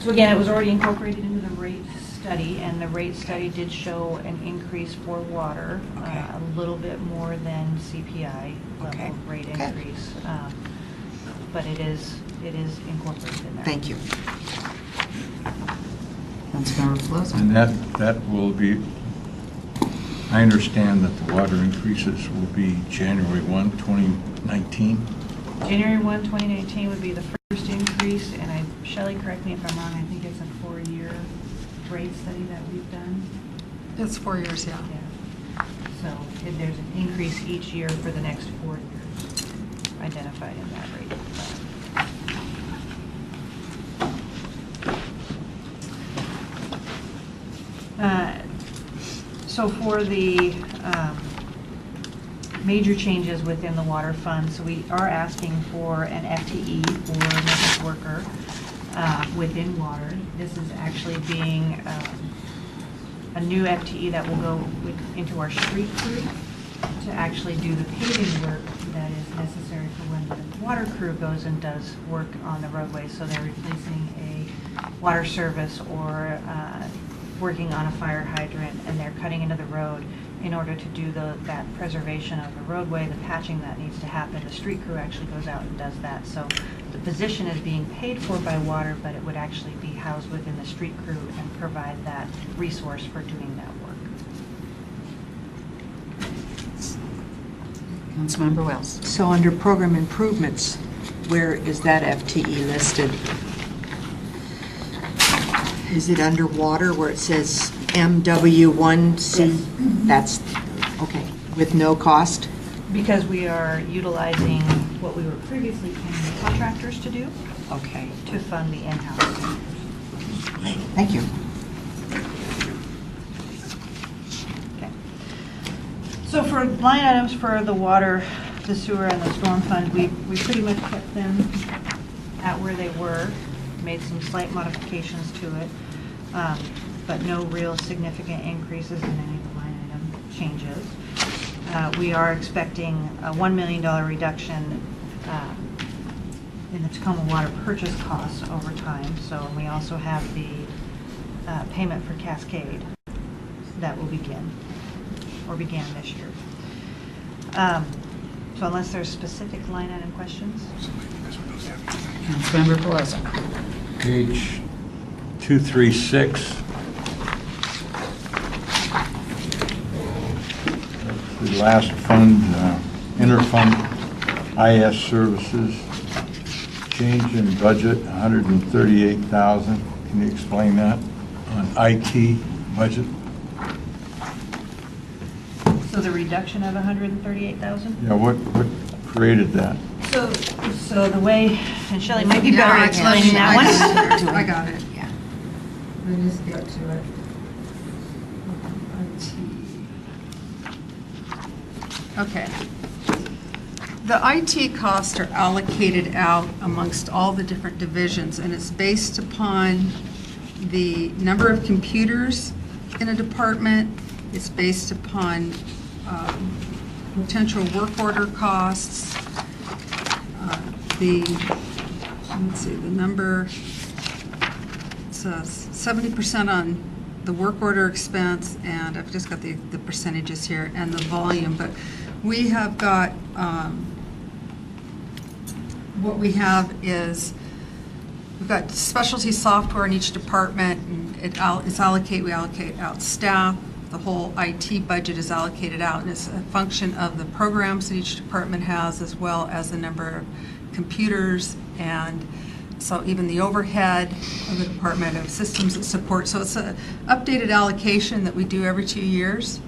So again, it was already incorporated into the rate study, and the rate study did show an increase for water, Okay. a little bit more than CPI Okay. level rate Okay. increase. But it is incorporated in there. Thank you. Councilmember Pelosi. And that will be, I understand that the water increases will be January 1, 2019. January 1, 2019 would be the first increase, and Shelley, correct me if I'm wrong, I think it's a 4-year rate study that we've done. It's 4 years, yeah. Yeah. So there's an increase each year for the next 4 years identified in that rate plan. So for the major changes within the water fund, so we are asking for an FTE for maintenance worker within water. This is actually being a new FTE that will go into our street crew to actually do the paving work that is necessary for when the water crew goes and does work on the roadway. So they're replacing a water service or working on a fire hydrant, and they're cutting into the road in order to do that preservation of the roadway, the patching that needs to happen. The street crew actually goes out and does that. So the position is being paid for by water, but it would actually be housed within the street crew and provide that resource for doing that work. Councilmember Wells. So under program improvements, where is that FTE listed? Is it under water where it says MW1C? Yes. That's, okay, with no cost? Because we are utilizing what we were previously paying contractors to do Okay, to fund the in-house. thank you. Okay. So for line items for the water, the sewer, and the storm fund, we pretty much kept them at where they were, made some slight modifications to it, but no real significant increases in any of the line item changes. We are expecting a $1 million reduction in the Tacoma water purchase costs over time. So we also have the payment for Cascade that will begin, or began this year. So unless there's specific line item questions? Councilmember Pelosi. Page 236. The last fund, interfund IS services, change in budget, $138,000. Can you explain that on IT budget? So the reduction of 138,000? Yeah, what created that? So the way, and Shelley might be better at explaining that one. I got it. Yeah. Let me just get to it. Okay. The IT costs are allocated out amongst all the different divisions, and it's based upon the number of computers in a department. It's based upon potential work order costs. Let's see, the number says 70% on the work order expense, and I've just got the percentages here, and the volume, but we have got, what we have is, we've got specialty software in each department, and we allocate out staff. The whole IT budget is allocated out, and it's a function of the programs that each department has, as well as the number of computers, and so even the overhead of the Department of Systems that support. So it's an updated allocation that we do every 2 years,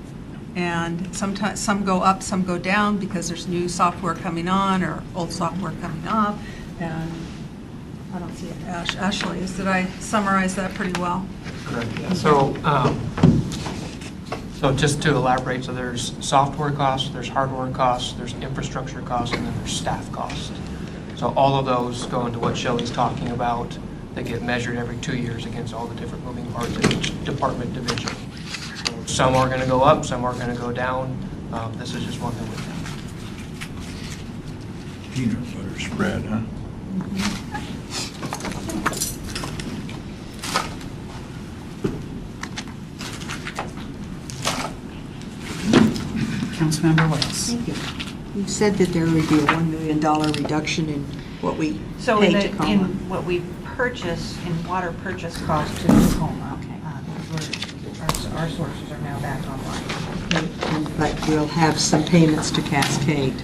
and sometimes some go up, some go down because there's new software coming on or old software coming off. And I don't see it. Ashley, did I summarize that pretty well? Correct, yeah. So just to elaborate, so there's software costs, there's hardware costs, there's infrastructure costs, and then there's staff costs. So all of those go into what Shelley's talking about. They get measured every 2 years against all the different moving parts of each department division. So some are going to go up, some are going to go down. This is just one that would Peanut butter spread, huh? Councilmember Wells. Thank you. You said that there would be a $1 million reduction in what we So pay in to the, Tacoma. in what we purchase, in water purchase cost to Tacoma, our sources are now back online. But we'll have some payments to Cascade.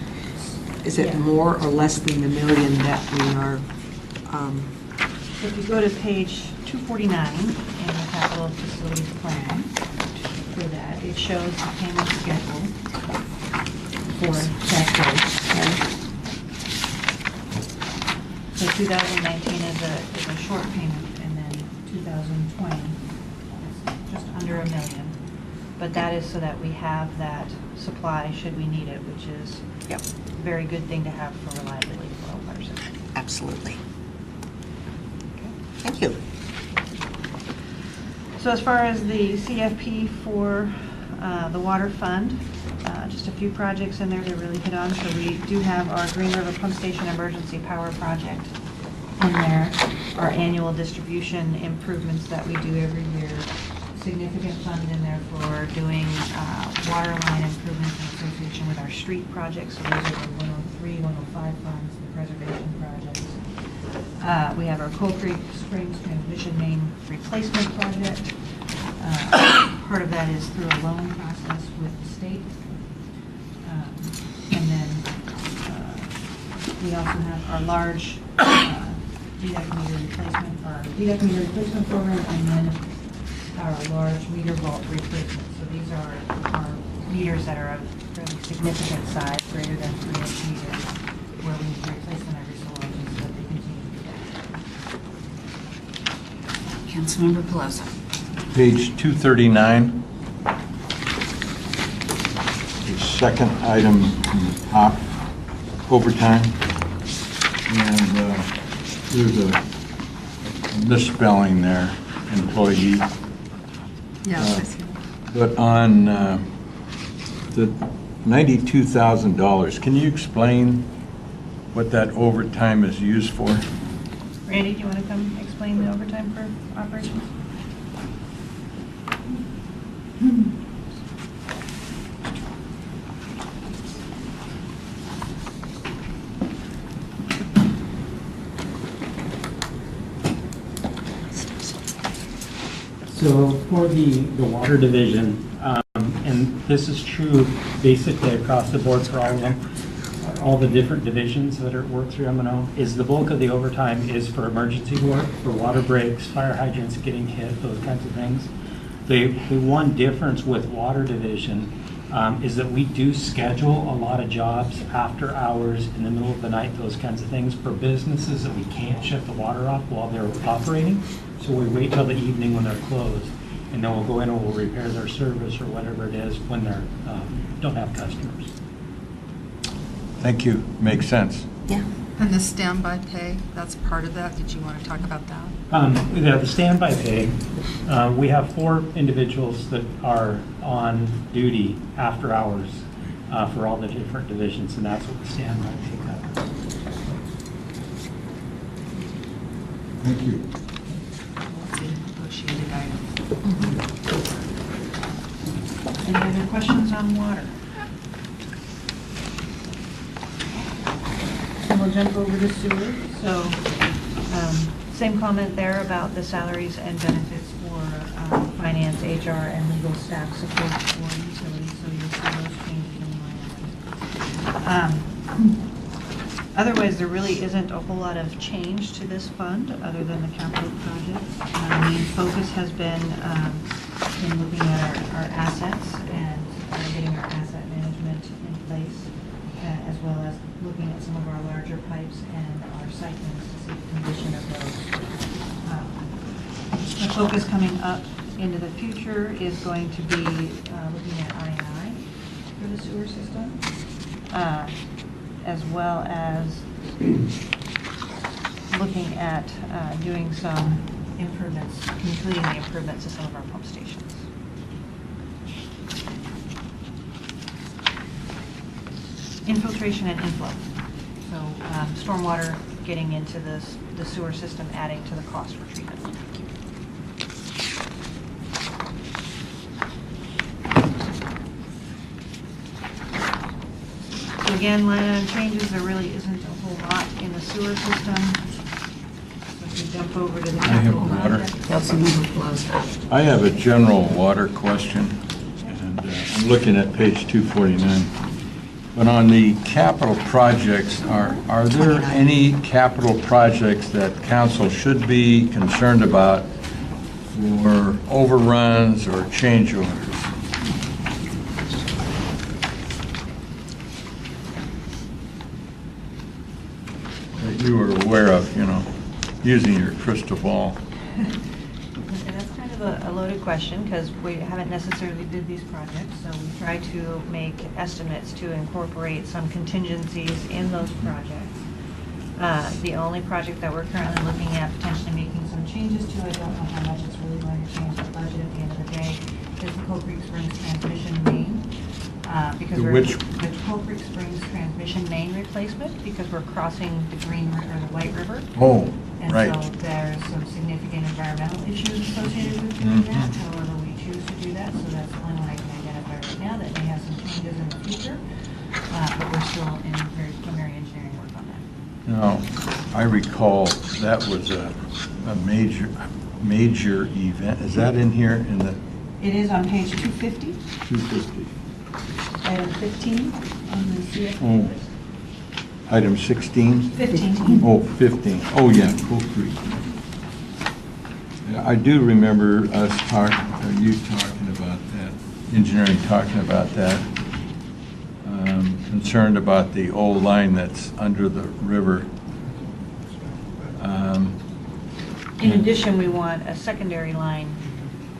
Is it Yeah. more or less than the $1 million that we are, If you go to page 249 in the capital facilities plan, for that, it shows the payment schedule for Cascade. So 2019 is a short payment, and then 2020 is just under $1 million. But that is so that we have that supply should we need it, which is Yep. a very good thing to have for reliability for our water system. absolutely. Thank you. So as far as the CFP for the water fund, just a few projects in there to really hit on. So we do have our Green River Pump Station Emergency Power Project in there, our annual distribution improvements that we do every year. Significant fund in there for doing water line improvements in association with our street projects. So those are the 103, 105 funds, the preservation projects. We have our Coal Creek Springs transmission main replacement project. Part of that is through a loan process with the state. And then we also have our large deduct meter replacement, program, and then our large meter vault replacement. So these are our meters that are of fairly significant size, greater than 3-inch meters, where we need to replace them every so often so that they continue to be active. Councilmember Pelosi. Page 239. The second item from the top, overtime. And there's a misspelling there, employee. Yeah, I see. But on the $92,000, can you explain what that overtime is used for? Randy, do you want to come explain the overtime for operations? So for the water division, and this is true basically across the board for all of them, all the different divisions that are work through M&O, is the bulk of the overtime is for emergency work, for water breaks, fire hydrants getting hit, those kinds of things. The one difference with water division is that we do schedule a lot of jobs after hours, in the middle of the night, those kinds of things, for businesses that we can't shut the water off while they're operating. So we wait till the evening when they're closed, and then we'll go in and we'll repair their service or whatever it is when they're don't have customers. Thank you. Makes sense. Yeah. And the standby pay, that's part of that. Did you want to talk about that? Yeah, the standby pay, we have 4 individuals that are on duty after hours for all the different divisions, and that's what the standby pay covers. Thank you. It's a negotiated item. Any other questions on water? And we'll jump over to sewer. So, same comment there about the salaries and benefits for finance, HR, and legal staff support for utilities. So you'll see those changes in line items. Otherwise, there really isn't a whole lot of change to this fund other than the capital projects. Main focus has been in looking at our assets and getting our asset management in place, as well as looking at some of our larger pipes and our cyclones to see the condition of those. The focus coming up into the future is going to be looking at I&I for the sewer system, as well as looking at doing some improvements, completing the improvements to some of our pump stations. Infiltration and inflow. So stormwater getting into the sewer system, adding to the cost for treatment. So again, line item changes, there really isn't a whole lot in the sewer system. So if we jump over to the I have capital water. project. Councilmember Plaza. I have a general water question, and I'm looking at page 249. But on the capital projects, are there 29. any capital projects that council should be concerned about for overruns or change orders? That you were aware of, using your crystal ball. And that's kind of a loaded question because we haven't necessarily did these projects. So we try to make estimates to incorporate some contingencies in those projects. The only project that we're currently looking at potentially making some changes to, I don't know how much it's really going to change the budget at the end of the day, is the Coal Creek Springs transmission main. Because The we're which? the Coal Creek Springs transmission main replacement because we're crossing the the White River. Oh, And right. so there's some significant environmental issues associated with doing that. Mhm. However, we choose to do that, so that's the only one I can identify right now that may have some changes in the future. But we're still in very preliminary engineering work on that. Now, I recall that was a major event. Is that in here in the It is on page 250, 250? item 15 on the CFP Oh. list. Item 16? 15. Oh, 15. Oh, yeah, Coal Creek. Yeah, I do remember us you talking about that, engineering talking about that. Concerned about the old line that's under the river. In addition, we want a secondary line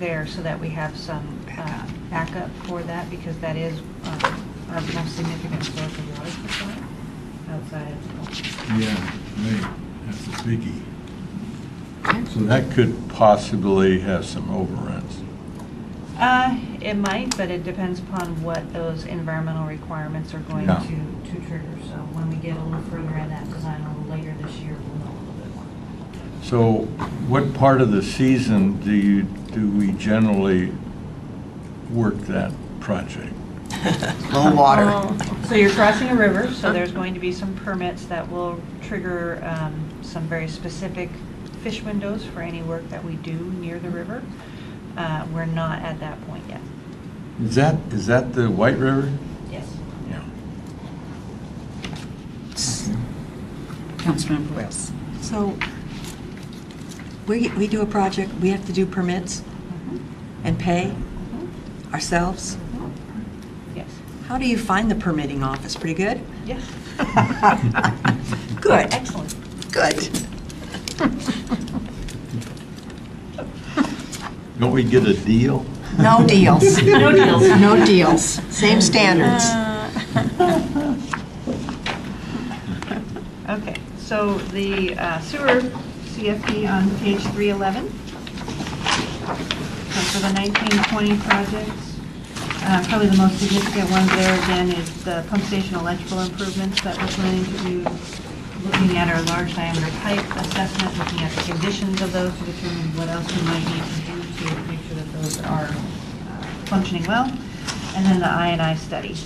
there so that we have some backup for that because that is our most significant source of water supply outside of the coast. Yeah, right, that's a biggie. So that could possibly have some overruns. It might, but it depends upon what those environmental requirements are going Yeah. to trigger. So when we get a little further in that design, a little later this year, we'll know a little bit more. So what part of the season do we generally work that project? Low water. So you're crossing a river, so there's going to be some permits that will trigger some very specific fish windows for any work that we do near the river. We're not at that point yet. Is that the White River? Yes. Yeah. Councilmember Wells. So we do a project, we have to do permits and pay ourselves. Yes. How do you find the permitting office? Pretty good? Yes. Good. Excellent. Good. Don't we get a deal? No deals. No deals. No deals. Same standards. Okay, so the sewer CFP on page 311. So for the 1920 projects, Probably the most significant one there again is the pump station electrical improvements that we're planning to do, looking at our large diameter pipe assessment, looking at the conditions of those to determine what else we might need to do to make sure that those are functioning well, and then the I&I study.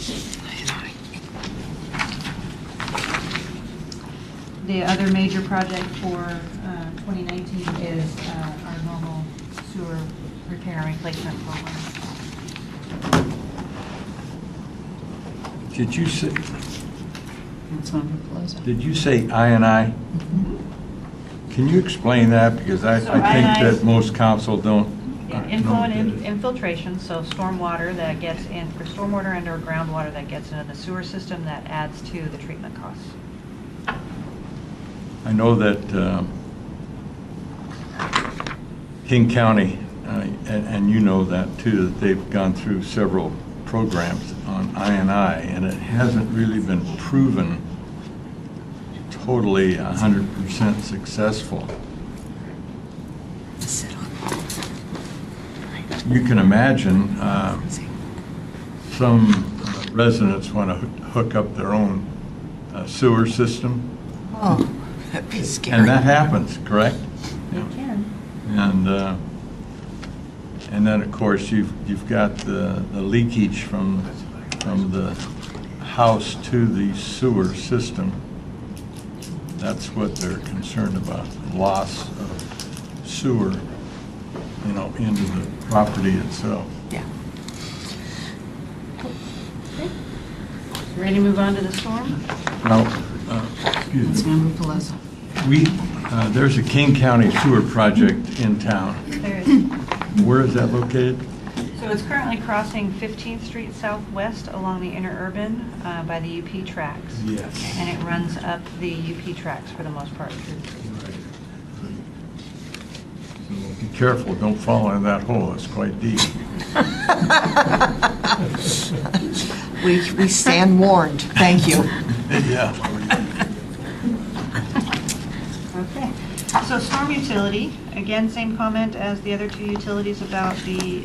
The other major project for 2019 is our normal sewer repair and replacement program. Did you say, Councilmember Pelosi. did you say I&I? Can you explain that? Because I So think I&I that most council don't. Inflow don't and get it. infiltration, so stormwater that gets in, or stormwater and or groundwater that gets into the sewer system that adds to the treatment costs. I know that King County, and you know that too, that they've gone through several programs on I&I, and it hasn't really been proven totally 100% successful. You can imagine some residents want to hook up their own sewer system. Oh, that'd be scary. And that happens, correct? You can. And then, of course, you've got the leakage from the house to the sewer system. That's what they're concerned about, loss of sewer, into the property itself. Yeah. Ready to move on to the storm? Now, excuse me, Councilmember Pelosi. there's a King County sewer project in town. There is. Where is that located? So it's currently crossing 15th Street Southwest along the interurban by the UP tracks. Yes. And it runs up the UP tracks for the most part. Be careful, don't fall in that hole, it's quite deep. We stand warned. Thank you. Yeah. Okay. So storm utility, again, same comment as the other two utilities about the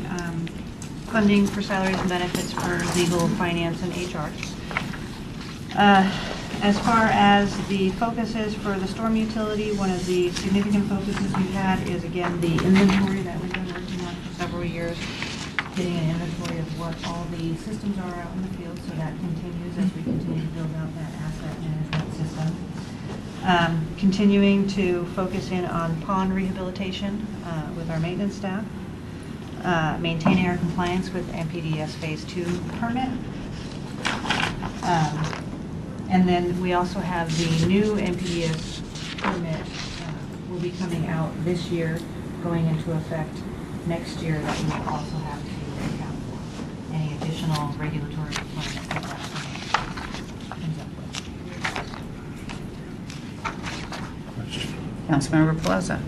funding for salaries and benefits for legal, finance, and HR. As far as the focuses for the storm utility, one of the significant focuses we've had is, again, the inventory that we've been working on for several years, getting an inventory of what all the systems are out in the field, so that continues as we continue to build out that asset management system. Continuing to focus in on pond rehabilitation with our maintenance staff, maintaining our compliance with NPDES Phase 2 permit. And then we also have the new NPDES permit will be coming out this year, going into effect next year, that we will also have to account for any additional regulatory requirements that that comes up with. Councilmember Pelosi.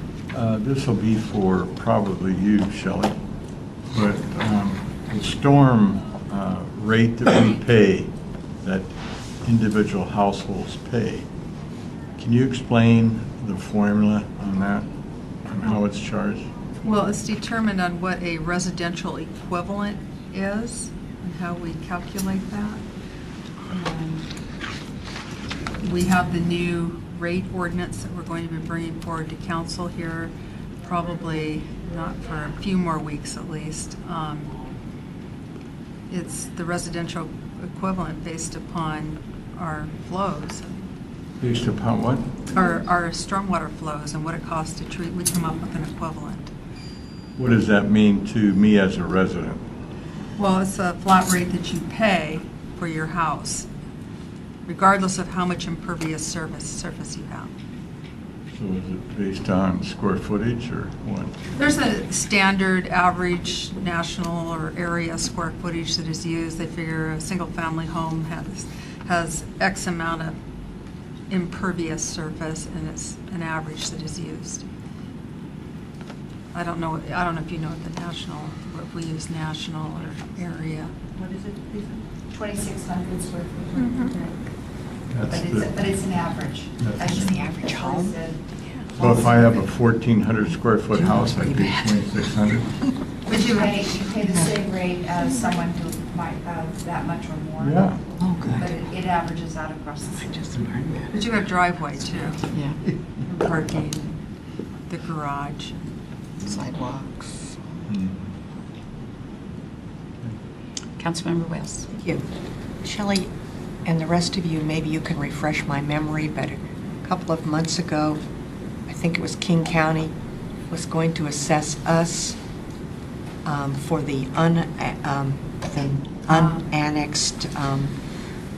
This will be for probably you, Shelley, but the storm rate that we pay, that individual households pay, can you explain the formula on that, and how it's charged? Well, it's determined on what a residential equivalent is and how we calculate that. We have the new rate ordinance that we're going to be bringing forward to council here, probably not for a few more weeks at least. It's the residential equivalent based upon our flows. Based upon what? Our stormwater flows and what it costs to treat. We come up with an equivalent. What does that mean to me as a resident? Well, it's a flat rate that you pay for your house, regardless of how much impervious surface you have. So is it based on square footage or what? There's a standard average national or area square footage that is used. They figure a single-family home has X amount of impervious surface, and it's an average that is used. I don't know if you know what the national, if we use national or area. What is it, Lisa? 2,600 square feet. That's But it's an average. That's just the average home. So if I have a 1,400 square foot house, I pay 2,600? Would you- You pay the same rate as someone who might have that much or more. Yeah. Oh, But good. it averages out across the city. But you have driveway too, Yeah. and parking, the garage. Sidewalks. Hmm. Councilmember Wales. Thank you. Shelley, and the rest of you, maybe you can refresh my memory, but a couple of months ago, I think it was King County, was going to assess us for the unannexed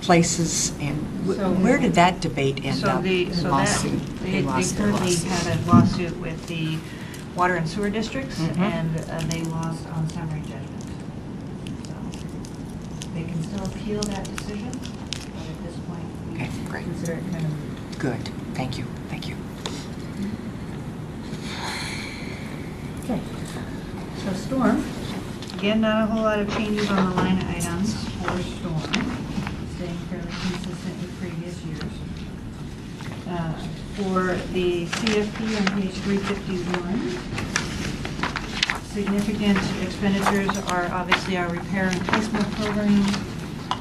places, and So- where did that debate end So up? Lawsuit. they They lost their currently lawsuit. had a lawsuit with the water and sewer districts, Mhm. and they lost on summary judgment. So they can still appeal that decision, but at this point, we Okay, great. consider it kind of. Good, thank you, thank you. Okay. So storm, again, not a whole lot of changes on the line items for storm, staying fairly consistent with previous years. For the CFP on page 351, significant expenditures are obviously our repair and placement program.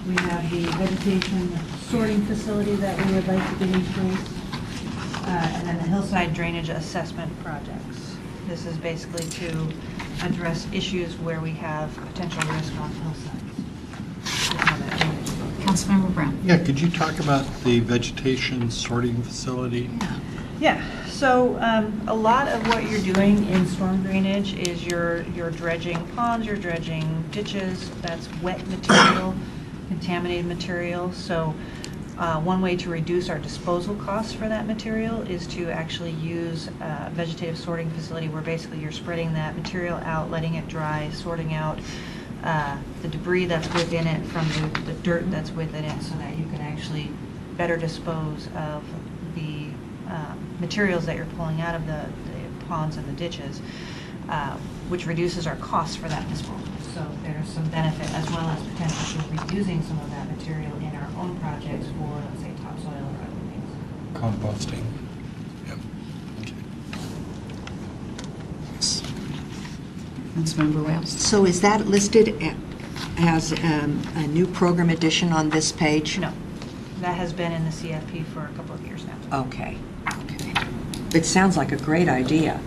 We have the vegetation sorting facility that we would like to get in place, and then the hillside drainage assessment projects. This is basically to address issues where we have potential risk on hillsides. Councilmember Brown. Yeah, could you talk about the vegetation sorting facility? Yeah, so a lot of what you're doing in storm drainage is you're dredging ponds, you're dredging ditches, that's wet material, contaminated material. So one way to reduce our disposal costs for that material is to actually use a vegetative sorting facility where basically you're spreading that material out, letting it dry, sorting out the debris that's within it from the dirt that's within it, so that you can actually better dispose of the materials that you're pulling out of the ponds and the ditches, which reduces our costs for that disposal. So there's some benefit as well as potential for reusing some of that material in our own projects for, let's say, topsoil or other things. Composting. Yep. Councilmember Wales. So is that listed as a new program addition on this page? No, that has been in the CFP for a couple of years now. Okay, okay. It sounds like a great idea.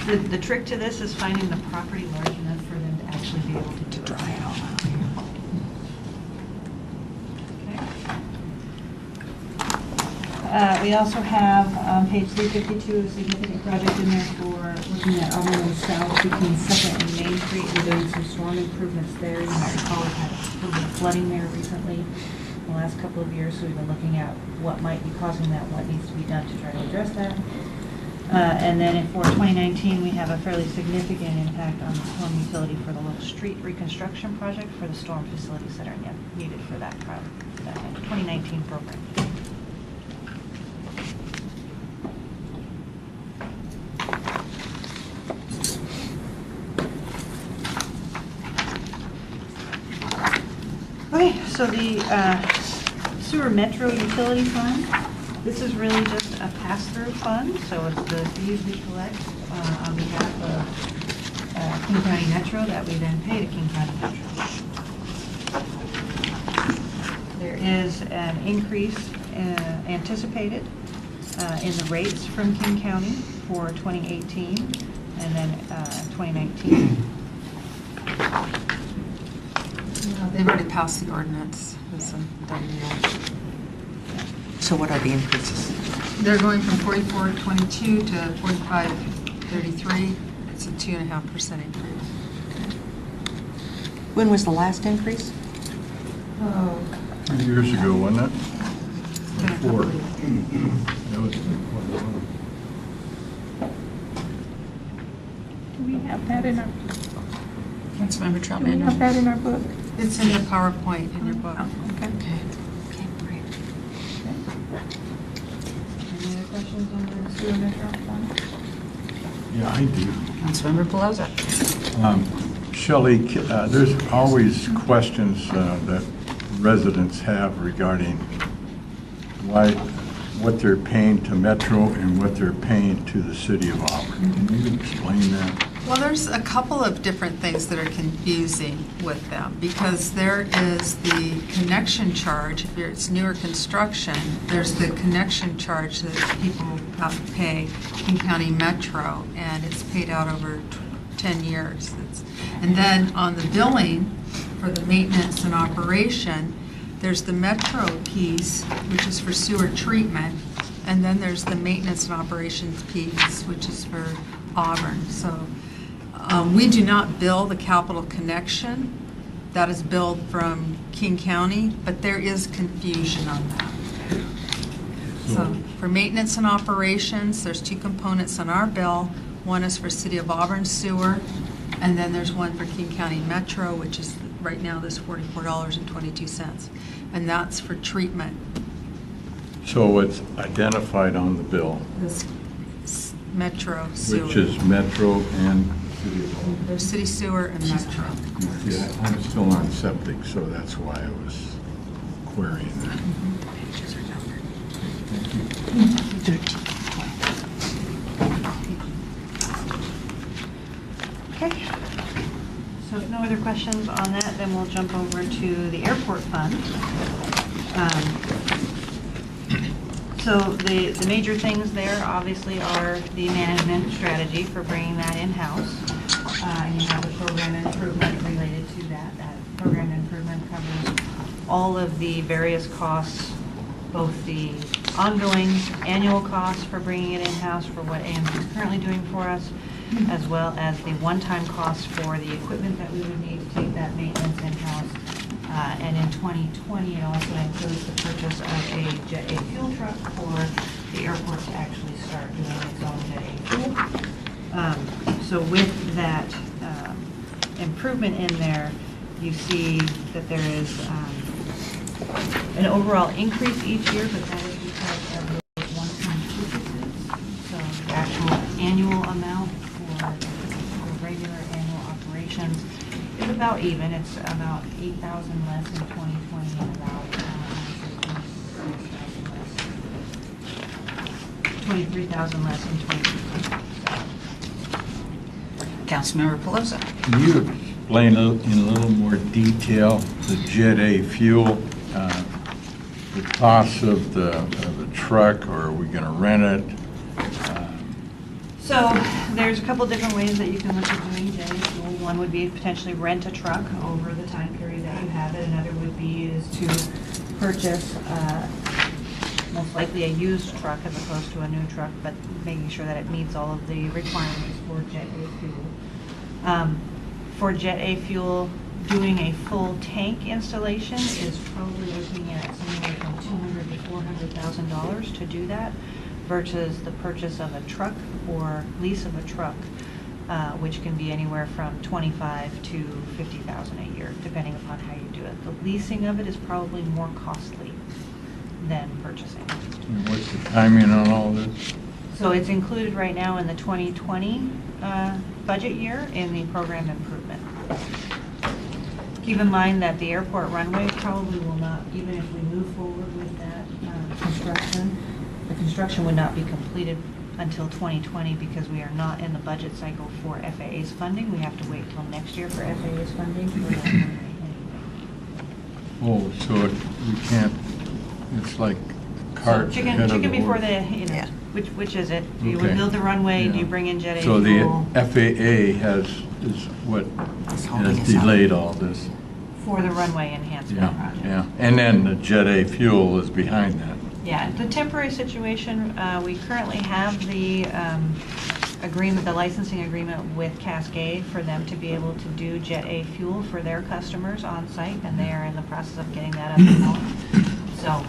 The trick to this is finding the property large enough for them to actually be able to do it. Dry it all out. We also have on page 352 a significant project in there for looking at Auburn and South between 2nd and Main Street. We're doing some storm improvements there. You might recall we've had a little bit of flooding there recently in the last couple of years, so we've been looking at what might be causing that, what needs to be done to try to address that. And then for 2019, we have a fairly significant impact on the storm utility for the little street reconstruction project for the storm facilities that are needed for that 2019 program. Okay, so the sewer metro utility fund, this is really just a pass-through fund, so it's the fees we collect on behalf of King County Metro that we then pay to King County Metro. There is an increase anticipated in the rates from King County for 2018 and then 2019. They've already passed the ordinance. It's a done deal. So what are the increases? They're going from 44.22 to 45.33. It's a 2.5% increase. When was the last increase? Oh, 3 years ago, wasn't it? It's been a couple Four. of years. That was quite a while. Do we have that in our, Councilmember do we have that in our book? It's in your PowerPoint in your book. Oh, okay. Okay, great. any other questions on the sewer metro fund? Yeah, I do. Councilmember Pelosi. Shelley, there's always questions that residents have regarding what they're paying to Metro and what they're paying to the city of Auburn. Can you explain that? Well, there's a couple of different things that are confusing with them, because there is the connection charge. If it's newer construction, there's the connection charge that people have to pay in County Metro, and it's paid out over 10 years. And then on the billing for the maintenance and operation, there's the Metro piece, which is for sewer treatment, and then there's the maintenance and operations piece, which is for Auburn. So we do not bill the capital connection. That is billed from King County, but there is confusion on that. So for maintenance and operations, there's two components on our bill. One is for City of Auburn sewer, and then there's one for King County Metro, which is right now this $44.22, and that's for treatment. So it's identified on the bill, This Metro sewer. which is Metro and City of Auburn. There's city sewer and Metro. Yeah, I'm still on septic, so that's why I was querying that. Okay. So if no other questions on that, then we'll jump over to the airport fund. So the major things there obviously are the management strategy for bringing that in-house. And you have a program improvement related to that. That program improvement covers all of the various costs, both the ongoing annual costs for bringing it in-house for what AMC is currently doing for us, as well as the one-time costs for the equipment that we would need to take that maintenance in-house. And in 2020, it also includes the purchase of a Jet A fuel truck for the airport to actually start doing its own Jet A fuel. So with that improvement in there, you see that there is an overall increase each year, but that is because of those one-time purchases. So the actual annual amount for regular annual operations is about even. It's about 8,000 less in 2020 and about 23,000 less in 2020. Councilmember Pelosi. Can you explain in a little more detail the Jet A fuel, the cost of the truck, or are we going to rent it? So there's a couple different ways that you can look at doing Jet A fuel. One would be potentially rent a truck over the time period that you have it. Another would be is to purchase most likely a used truck as opposed to a new truck, but making sure that it meets all of the requirements for Jet A fuel. For Jet A fuel, doing a full tank installation is probably looking at somewhere from $200,000 to $400,000 to do that, versus the purchase of a truck or lease of a truck, which can be anywhere from $25,000 to $50,000 a year, depending upon how you do it. The leasing of it is probably more costly than purchasing. And what's the timing on all this? So it's included right now in the 2020 budget year in the program improvement. Keep in mind that the airport runway probably will not, even if we move forward with that construction, the construction would not be completed until 2020 because we are not in the budget cycle for FAA's funding. We have to wait till next year for FAA's funding for that runway anyway. Oh, so we can't, it's like cart So ahead of chicken the before horse. the, which is it? Do you Okay. build the runway, do Yeah. you bring in Jet A So fuel? the FAA is what holding has us up. delayed all this. For the runway enhancement Yeah, project. yeah. And then the Jet A fuel is behind that. Yeah, the temporary situation, we currently have the agreement, the licensing agreement with Cascade for them to be able to do Jet A fuel for their customers on site, and they are in the process of getting that up and going. So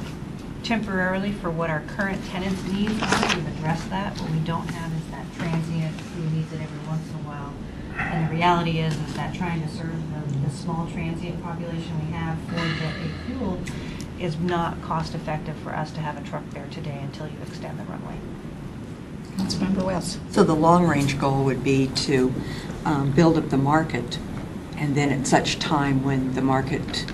temporarily, for what our current tenants' needs are, we've addressed that. What we don't have is that transient who needs it every once in a while. And the reality is that trying to serve the small transient population we have for Jet A fuel is not cost effective for us to have a truck there today until you extend the runway. Councilmember Wells. So the long-range goal would be to build up the market, and then at such time when the market,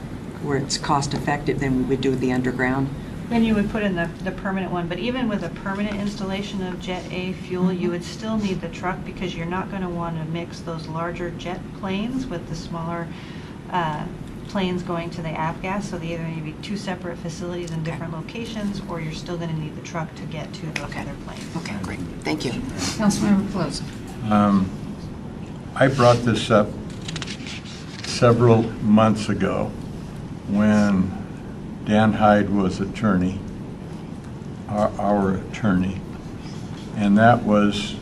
where it's cost-effective, then we would do the underground Then you would put in the permanent one, but even with a permanent installation of Jet A fuel, you would still need the truck because you're not going to want to mix those larger jet planes with the smaller planes going to the avgas. So they either need to be two separate facilities in different locations, or you're still going to need the truck to get to those other planes. Okay, great. Thank you. Councilmember Pelosi. I brought this up several months ago when Dan Hyde was attorney, our attorney, and that was,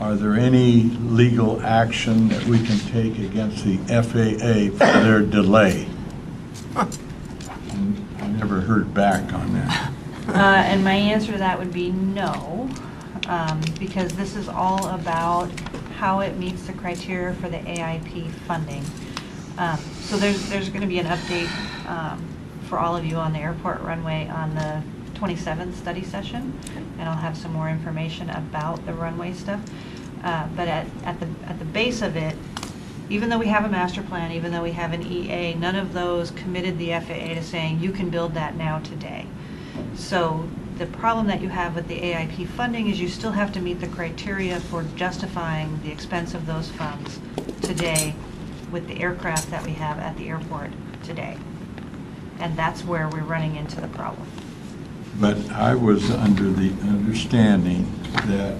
are there any legal action that we can take against the FAA for their delay? And I never heard back on that. And my answer to that would be no, because this is all about how it meets the criteria for the AIP funding. So there's going to be an update for all of you on the airport runway on the 27th study session, and I'll have some more information about the runway stuff. But at the base of it, even though we have a master plan, even though we have an EA, none of those committed the FAA to saying you can build that now today. So the problem that you have with the AIP funding is you still have to meet the criteria for justifying the expense of those funds today with the aircraft that we have at the airport today. And that's where we're running into the problem. But I was under the understanding that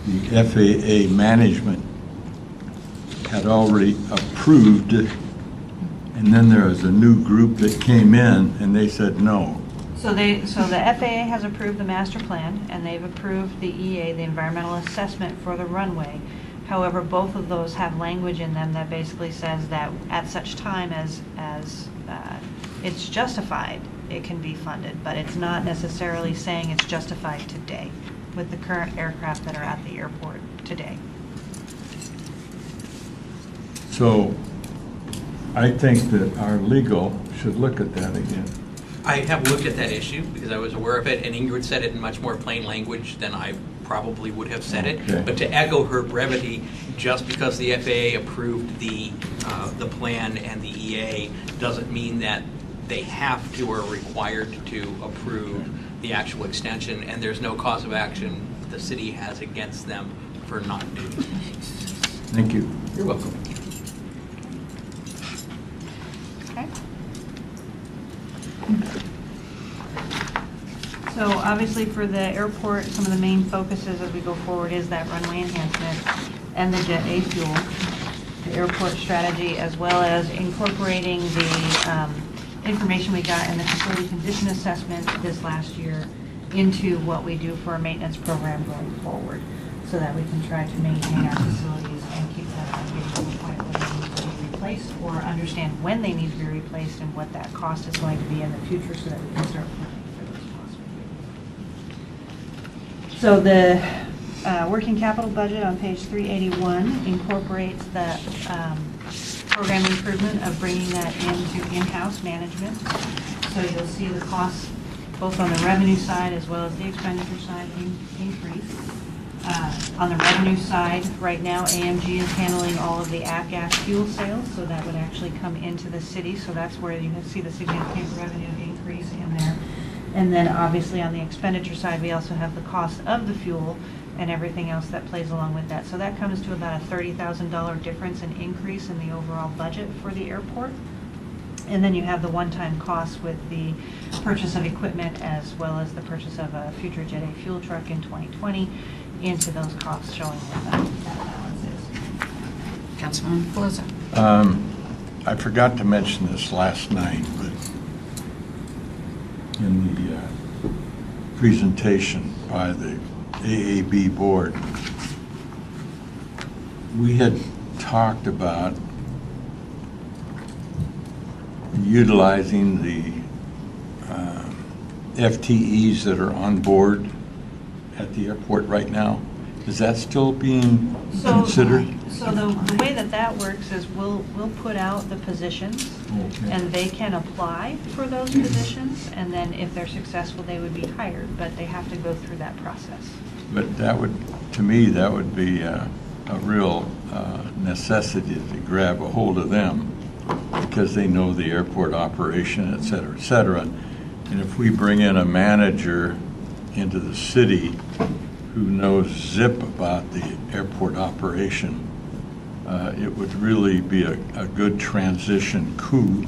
the FAA management had already approved it, and then there was a new group that came in and they said no. So the FAA has approved the master plan, and they've approved the EA, the environmental assessment for the runway. However, both of those have language in them that basically says that at such time as it's justified, it can be funded, but it's not necessarily saying it's justified today with the current aircraft that are at the airport today. So I think that our legal should look at that again. I have looked at that issue because I was aware of it, and Ingrid said it in much more plain language than I probably would have said it. Okay. But to echo her brevity, just because the FAA approved the plan and the EA doesn't mean that they have to or are required to approve the actual extension, and there's no cause of action the city has against them for not doing it. Thank you. You're welcome. Okay. So obviously for the airport, some of the main focuses as we go forward is that runway enhancement and the Jet A fuel, the airport strategy, as well as incorporating the information we got in the facility condition assessment this last year into what we do for a maintenance program going forward, so that we can try to maintain our facilities and keep them from getting to the point where they need to be replaced, or understand when they need to be replaced and what that cost is going to be in the future, so that we can start planning for those costs. So the working capital budget on page 381 incorporates the program improvement of bringing that into in-house management. So you'll see the costs both on the revenue side as well as the expenditure side increase. On the revenue side, right now AMG is handling all of the avgas fuel sales, so that would actually come into the city. So that's where you see the significant revenue increase in there. And then obviously on the expenditure side, we also have the cost of the fuel and everything else that plays along with that. So that comes to about a $30,000 difference in increase in the overall budget for the airport. And then you have the one-time costs with the purchase of equipment as well as the purchase of a future Jet A fuel truck in 2020 into those costs, showing what that balance is. Councilman Pelosi. I forgot to mention this last night, but in the presentation by the AAB board, we had talked about utilizing the FTEs that are on board at the airport right now. Is that still being considered? So the way that works is we'll put out the positions, Okay. and they can apply for those positions, and then if they're successful, they would be hired, but they have to go through that process. But that would, to me, that would be a real necessity to grab a hold of them, because they know the airport operation, et cetera, And if we bring in a manager into the city who knows zip about the airport operation, it would really be a good transition coup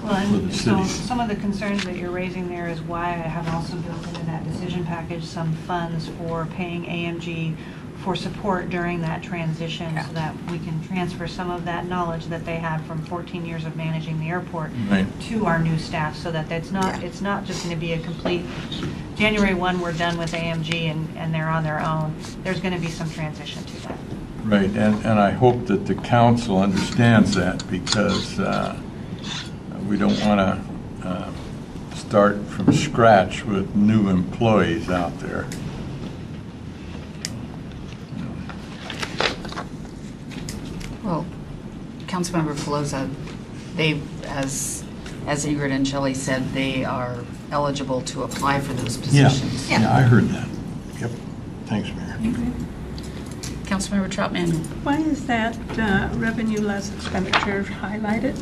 Well, for the and so city. some of the concerns that you're raising there is why I have also built into that decision package some funds for paying AMG for support during that transition so that we can transfer some of that knowledge that they have from 14 years of managing the airport Right. to our new staff so that it's not just going to be a complete, January 1, we're done with AMG and they're on their own. There's going to be some transition to that. Right, and I hope that the council understands that because we don't want to start from scratch with new employees out there. Well, Councilmember Pelosa, they, as Ingrid and Shelley said, they are eligible to apply for those positions. Yeah, I heard that. Yep, thanks, Mayor. Councilmember Troutman. Why is that revenue less expenditure highlighted?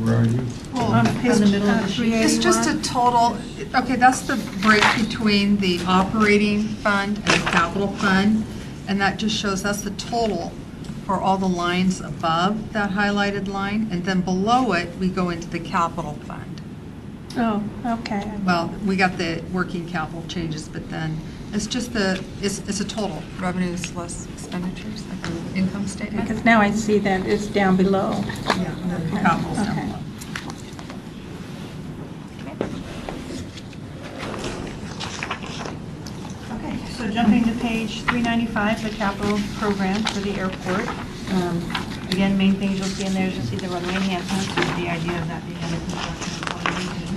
Where are you? On page the middle of the sheet. 381. It's just a total, okay, that's the break between the operating fund and the capital fund, and that just shows that's the total for all the lines above that highlighted line, and then below it, we go into the capital fund. Oh, okay. Well, we got the working capital changes, but then it's just it's a total, revenues less expenditures, like the income statement. Because now I see that it's down below. Yeah, the capital's down Okay. below. Okay, so jumping to page 395, the capital program for the airport. Again, main things you'll see in there is you'll see the runway enhancements, with the idea of that being under construction in 2018.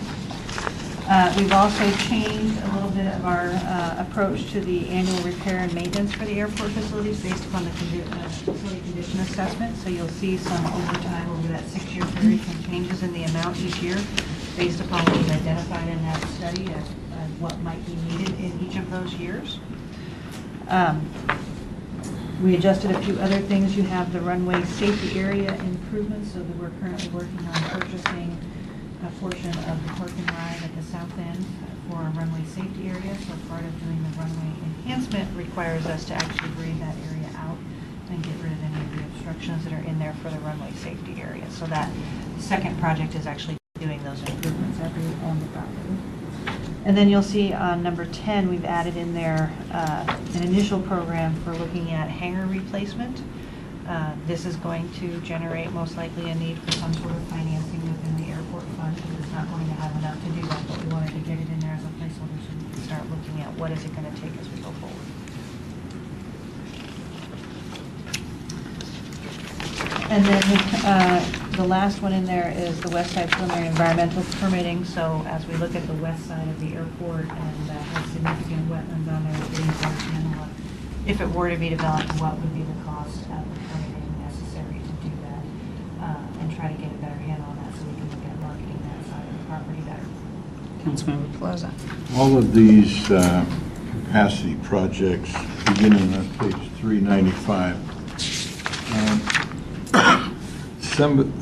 We've also changed a little bit of our approach to the annual repair and maintenance for the airport facilities based upon the facility condition assessment. So you'll see some over time over that 6-year period, some changes in the amount each year based upon what was identified in that study as what might be needed in each of those years. We adjusted a few other things. You have the runway safety area improvements, so that we're currently working on purchasing a portion of the park and ride at the south end for our runway safety area. So part of doing the runway enhancement requires us to actually grade that area out and get rid of any of the obstructions that are in there for the runway safety area. So that second project is actually doing those improvements on the property. And then you'll see on number 10, we've added in there an initial program for looking at hangar replacement. This is going to generate most likely a need for some sort of financing within the airport fund. It's not going to have enough to do that, but we wanted to get it in there as a placeholder so we can start looking at what is it going to take as we go forward. And then the last one in there is the west side preliminary environmental permitting. So as we look at the west side of the airport and that has significant wetlands on there, getting to understand if it were to be developed, what would be the cost of the permitting necessary to do that, and try to get a better handle on that so we can look at marketing that side of the property better. Councilmember Pelosa. All of these capacity projects, beginning on page 395, some,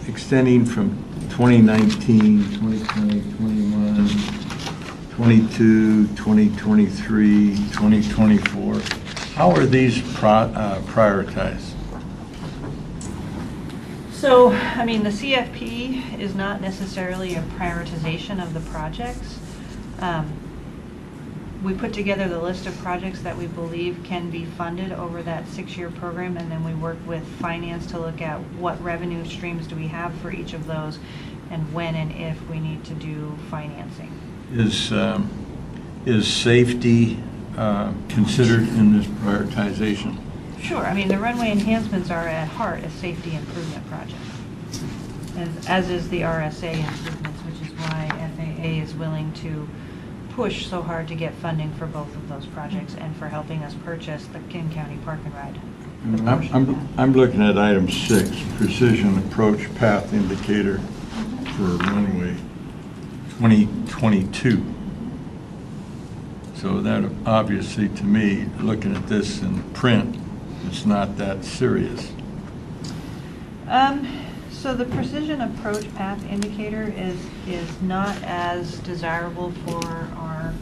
extending from 2019, 2020, 21, 22, 2023, 2024. How are these prioritized? So, I mean, the CFP is not necessarily a prioritization of the projects. We put together the list of projects that we believe can be funded over that 6-year program, and then we work with finance to look at what revenue streams do we have for each of those, and when and if we need to do financing. Is safety considered in this prioritization? Sure. I mean, the runway enhancements are at heart a safety improvement project, as is the RSA improvements, which is why FAA is willing to push so hard to get funding for both of those projects and for helping us purchase the King County Park and Ride. I'm looking at item 6, precision approach path indicator for runway 2022. So that obviously, to me, looking at this in print, it's not that serious. So So the precision approach path indicator is not as desirable for our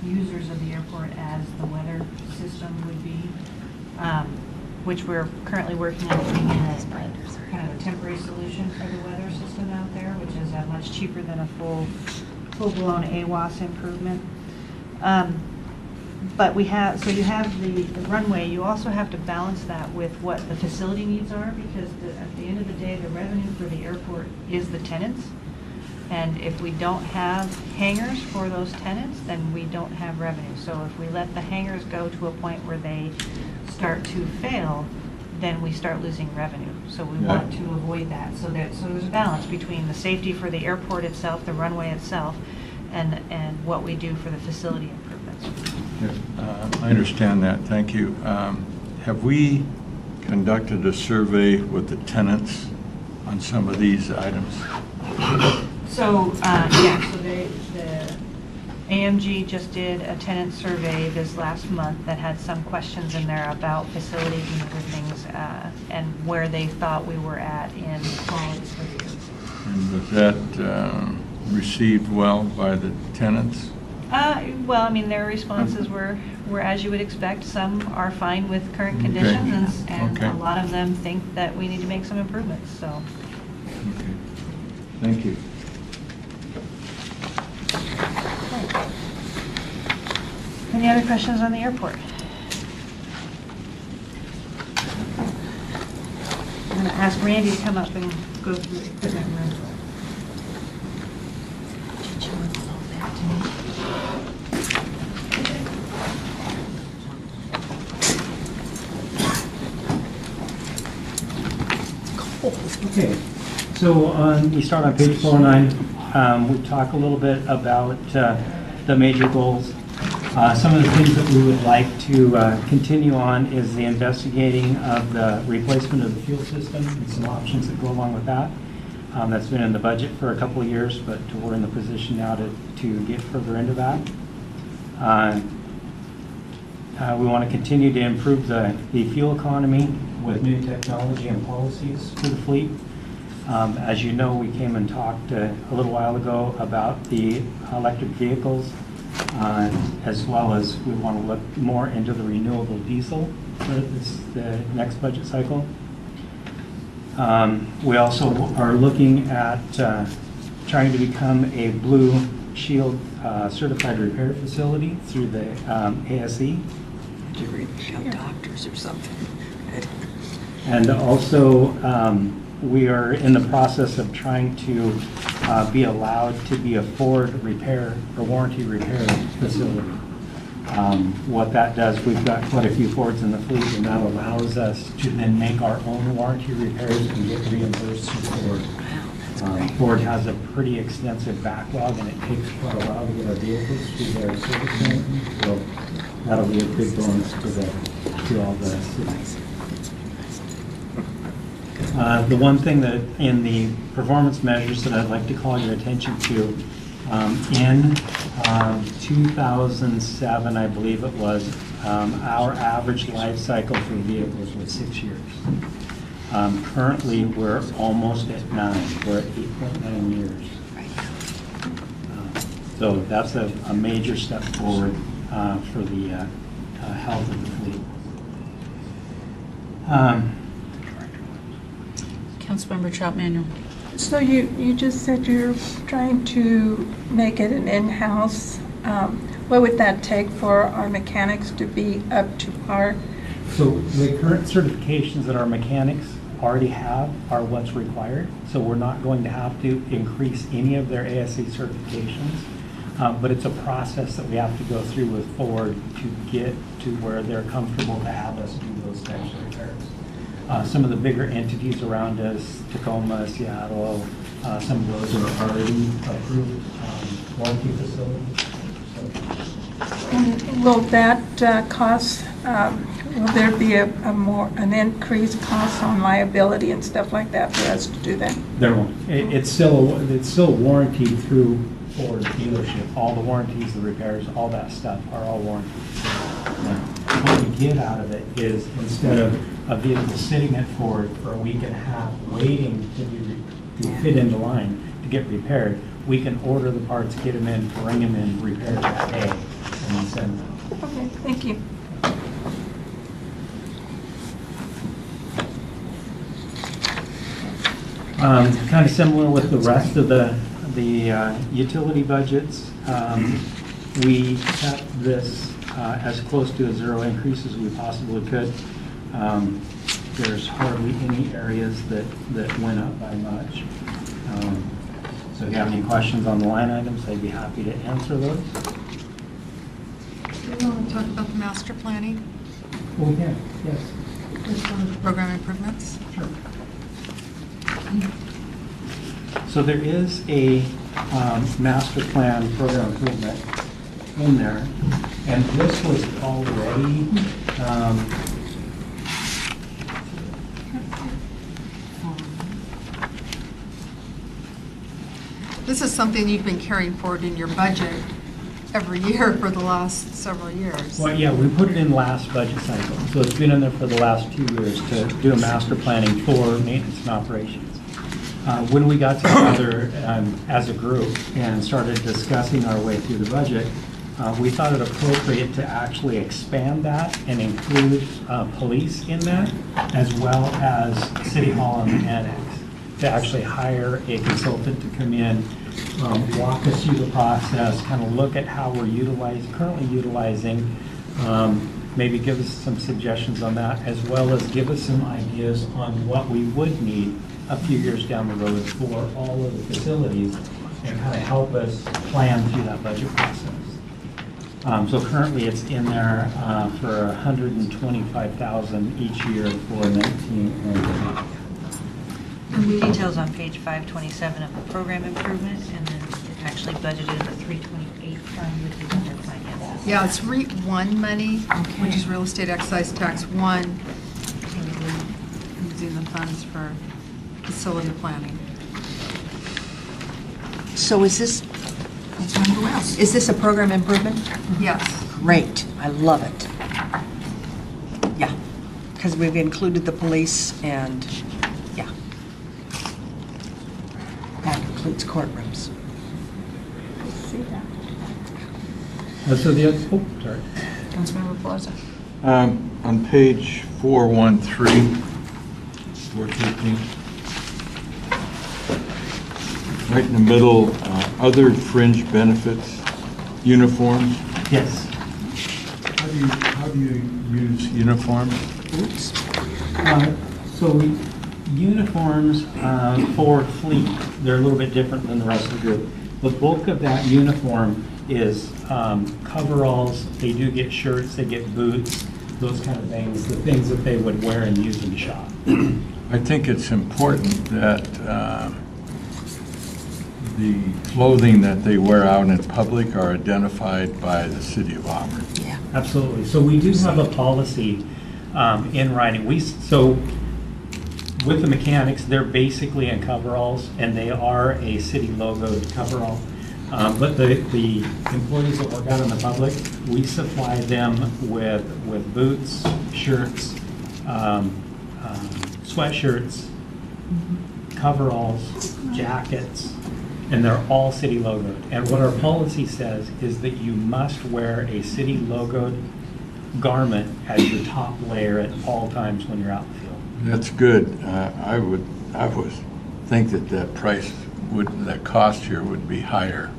users of the airport as the weather system would be, which we're currently working on putting in as kind of a temporary solution for the weather system out there, which is much cheaper than a full-blown AWAS improvement. But we have, so you have the runway, you also have to balance that with what the facility needs are, because at the end of the day, the revenue for the airport is the tenants. And if we don't have hangars for those tenants, then we don't have revenue. So if we let the hangars go to a point where they start to fail, then we start losing revenue. So we want to avoid that. So there's a balance between the safety for the airport itself, the runway itself, and what we do for the facility improvements. I understand that, thank you. Have we conducted a survey with the tenants on some of these items? So, yeah, so the AMG just did a tenant survey this last month that had some questions in there about facilities and other things, and where they thought we were at in quality services. And was that received well by the tenants? Well, I mean, their responses were as you would expect. Some are fine with current conditions, and a lot of them think that we need to make some improvements, so. Okay. Thank you. Any other questions on the airport? I'm going to ask Randy to come up and go through the equipment rental. Okay, so we start on page 409. We talk a little bit about the major goals. Some of the things that we would like to continue on is the investigating of the replacement of the fuel system and some options that go along with that. That's been in the budget for a couple of years, but we're in the position now to get further into that. We want to continue to improve the fuel economy with new technology and policies for the fleet. As you know, we came and talked a little while ago about the electric vehicles, as well as we want to look more into the renewable diesel for the next budget cycle. We also are looking at trying to become a Blue Shield certified repair facility through the ASE. Doctors or something. And also, we are in the process of trying to be allowed to be a Ford repair or warranty repair facility. What that does, we've got quite a few Fords in the fleet, and that allows us to then make our own warranty repairs and get reimbursed from Ford. Ford has a pretty extensive backlog, and it takes quite a while to get our vehicles through their service center. So that'll be a big bonus to all the cities. The one thing that in the performance measures that I'd like to call your attention to, in 2007, I believe it was, our average life cycle for vehicles was 6 years. Currently, we're almost at 9. We're at 8.9 years. So that's a major step forward for the health of the fleet. Councilmember Trout Manuel. So you just said you're trying to make it an in-house. What would that take for our mechanics to be up to par? So the current certifications that our mechanics already have are what's required. So we're not going to have to increase any of their ASE certifications. But it's a process that we have to go through with Ford to get to where they're comfortable to have us do those types of repairs. Some of the bigger entities around us, Tacoma, Seattle, some of those are already approved warranty facilities. And will that cost, will there be an increased cost on liability and stuff like that for us to do that? There won't. It's still warranted through Ford dealership. All the warranties, the repairs, all that stuff are all warranted. Yeah. what we get out of it is instead of a vehicle sitting at Ford for a week and a half waiting to fit into line to get repaired, we can order the parts, get them in, bring them in, repair that day, and then send them. Okay, thank you. Kind of similar with the rest of the utility budgets. We kept this as close to a zero increase as we possibly could. There's hardly any areas that went up by much. So if you have any questions on the line items, I'd be happy to answer those. Do you want to talk about the master planning, Oh, yeah, yes. program improvements? Sure. So there is a master plan program improvement in there, and this was already This is something you've been carrying forward in your budget every year for the last several years. well, yeah, we put it in last budget cycle, so it's been in there for the last 2 years to do a master planning for maintenance and operations. When we got together as a group and started discussing our way through the budget, we thought it appropriate to actually expand that and include police in that, as well as City Hall and the annex, to actually hire a consultant to come in, walk us through the process, kind of look at how we're currently utilizing, maybe give us some suggestions on that, as well as give us some ideas on what we would need a few years down the road for all of the facilities, and kind of help us plan through that budget process. So currently it's in there for $125,000 each year for 19 and 20. The details on page 527 of the program improvement, and then it actually budgeted the 328 fund, which is under finances. Yeah, it's REAP 1 money, which is real estate excise tax 1, using the funds for facility planning. So is this a program improvement? Yes. Great, I love it. Yeah, because we've included the police and, yeah. That includes courtrooms. See that. So the other, sorry. Councilmember Plaza. On page 413, 413, right in the middle, other fringe benefits, uniforms. Yes. How do you use uniforms? Oops. So uniforms for fleet, they're a little bit different than the rest of the group. The bulk of that uniform is coveralls. They do get shirts, they get boots, those kind of things, the things that they would wear and use in shop. I think it's important that the clothing that they wear out in public are identified by the city of Auburn. Yeah. Absolutely. So we do have a policy in writing. So with the mechanics, they're basically in coveralls, and they are a city logoed coverall. But the employees that work out in the public, we supply them with boots, shirts, sweatshirts, coveralls, jackets, and they're all city logoed. And what our policy says is that you must wear a city logoed garment as your top layer at all times when you're out in the field. That's good. I would think that that cost here would be higher.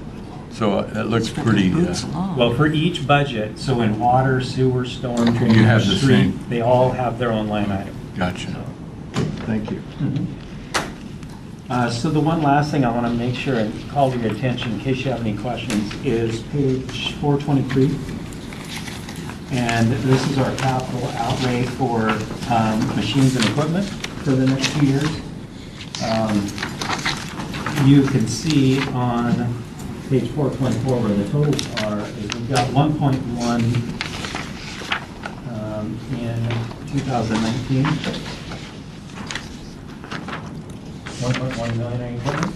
So it looks pretty. Well, for each budget, so in water, sewer, storm, drainage, You have the street, same. they all have their own line item. Gotcha. Thank you. So the one last thing I want to make sure and call to your attention, in case you have any questions, is page 423. And this is our capital outlay for machines and equipment for the next 2 years. You can see on page 424 where the totals are, is we've got 1.1 in 2019. 1.1 million in equipment.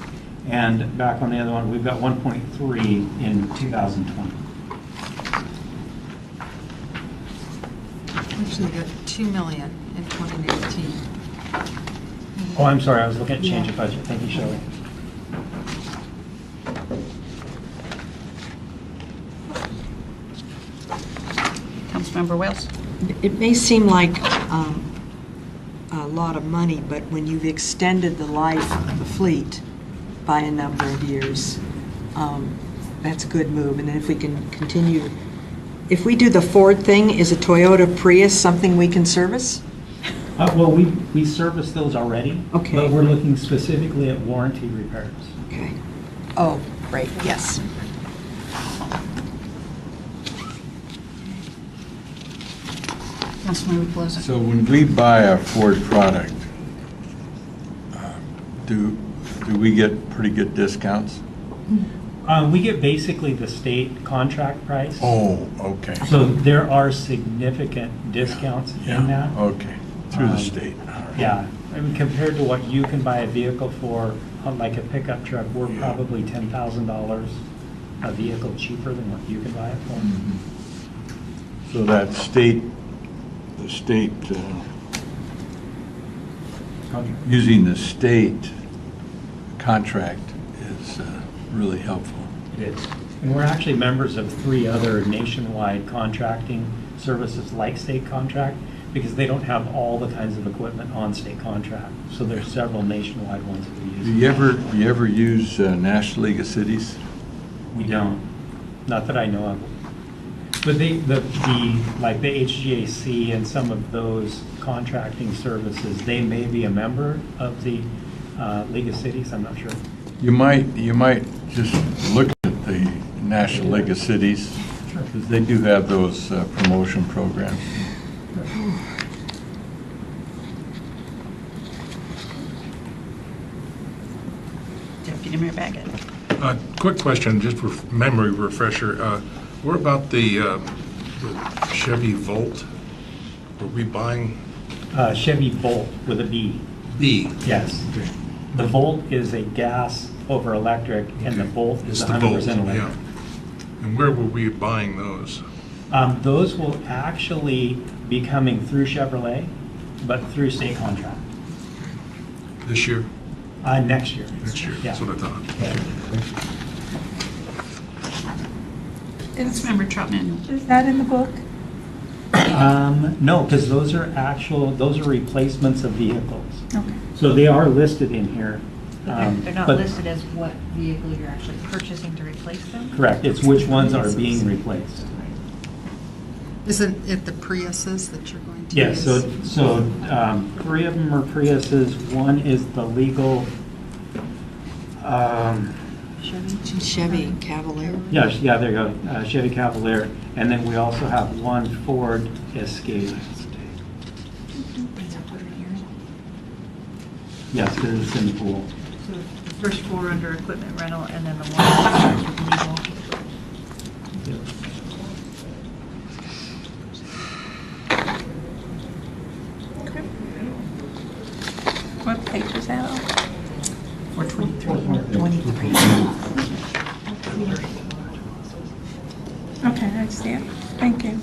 And back on the other one, we've got 1.3 in 2020. Actually, we got 2 million in 2019. Oh, I'm sorry, I was looking at change of budget. Thank you, Shelley. Councilmember Wales? It may seem like a lot of money, but when you've extended the life of the fleet by a number of years, that's a good move. And then if we can continue, if we do the Ford thing, is a Toyota Prius something we can service? Well, we service those already. Okay. But we're looking specifically at warranty repairs. Okay. Oh, great, yes. Councilmember Pelosi? So when we buy a Ford product, do we get pretty good discounts? We get basically the state contract price. Oh, okay. So there are significant discounts in that. Okay, through the Um, state. Yeah, I mean, compared to what you can buy a vehicle for, like a pickup truck, we're probably $10,000 a vehicle cheaper than what you can buy it for. So that the state, using the state contract is really helpful. It is. And we're actually members of 3 other nationwide contracting services like state contract, because they don't have all the kinds of equipment on state contract. So there's several nationwide ones that we use. Do you ever use National League of Cities? We don't, not that I know of. But like the HGAC and some of those contracting services, they may be a member of the League of Cities, I'm not sure. You might just look at the National League of Cities, because they do have those promotion programs. Deputy Mayor Baggett? Quick question, just for memory refresher. What about the Chevy Volt? Were we buying Chevy Volt with a B. B? Yes. The Volt is a gas over electric, and the Volt is It's the 100% Volt, electric. yeah. And where were we buying those? Those will actually be coming through Chevrolet, but through state contract. This year? Next year. Next year, Yeah. that's what I thought. Councilmember Troutman? Is that in the book? No, because those are replacements of vehicles. Okay. So they are listed in here. They're not but- listed as what vehicle you're actually purchasing to replace them? Correct, it's which ones are being replaced. Isn't it the Priuses that you're going to Yes, use? so 3 of them are Priuses, one is the legal, Chevy Cavalier. yeah, there you go, Chevy Cavalier, and then we also have one Ford Escape. Yes, it's in the pool. So the first 4 under equipment rental, and then the one with legal. What page is that on? 23. Okay, I see it. Thank you.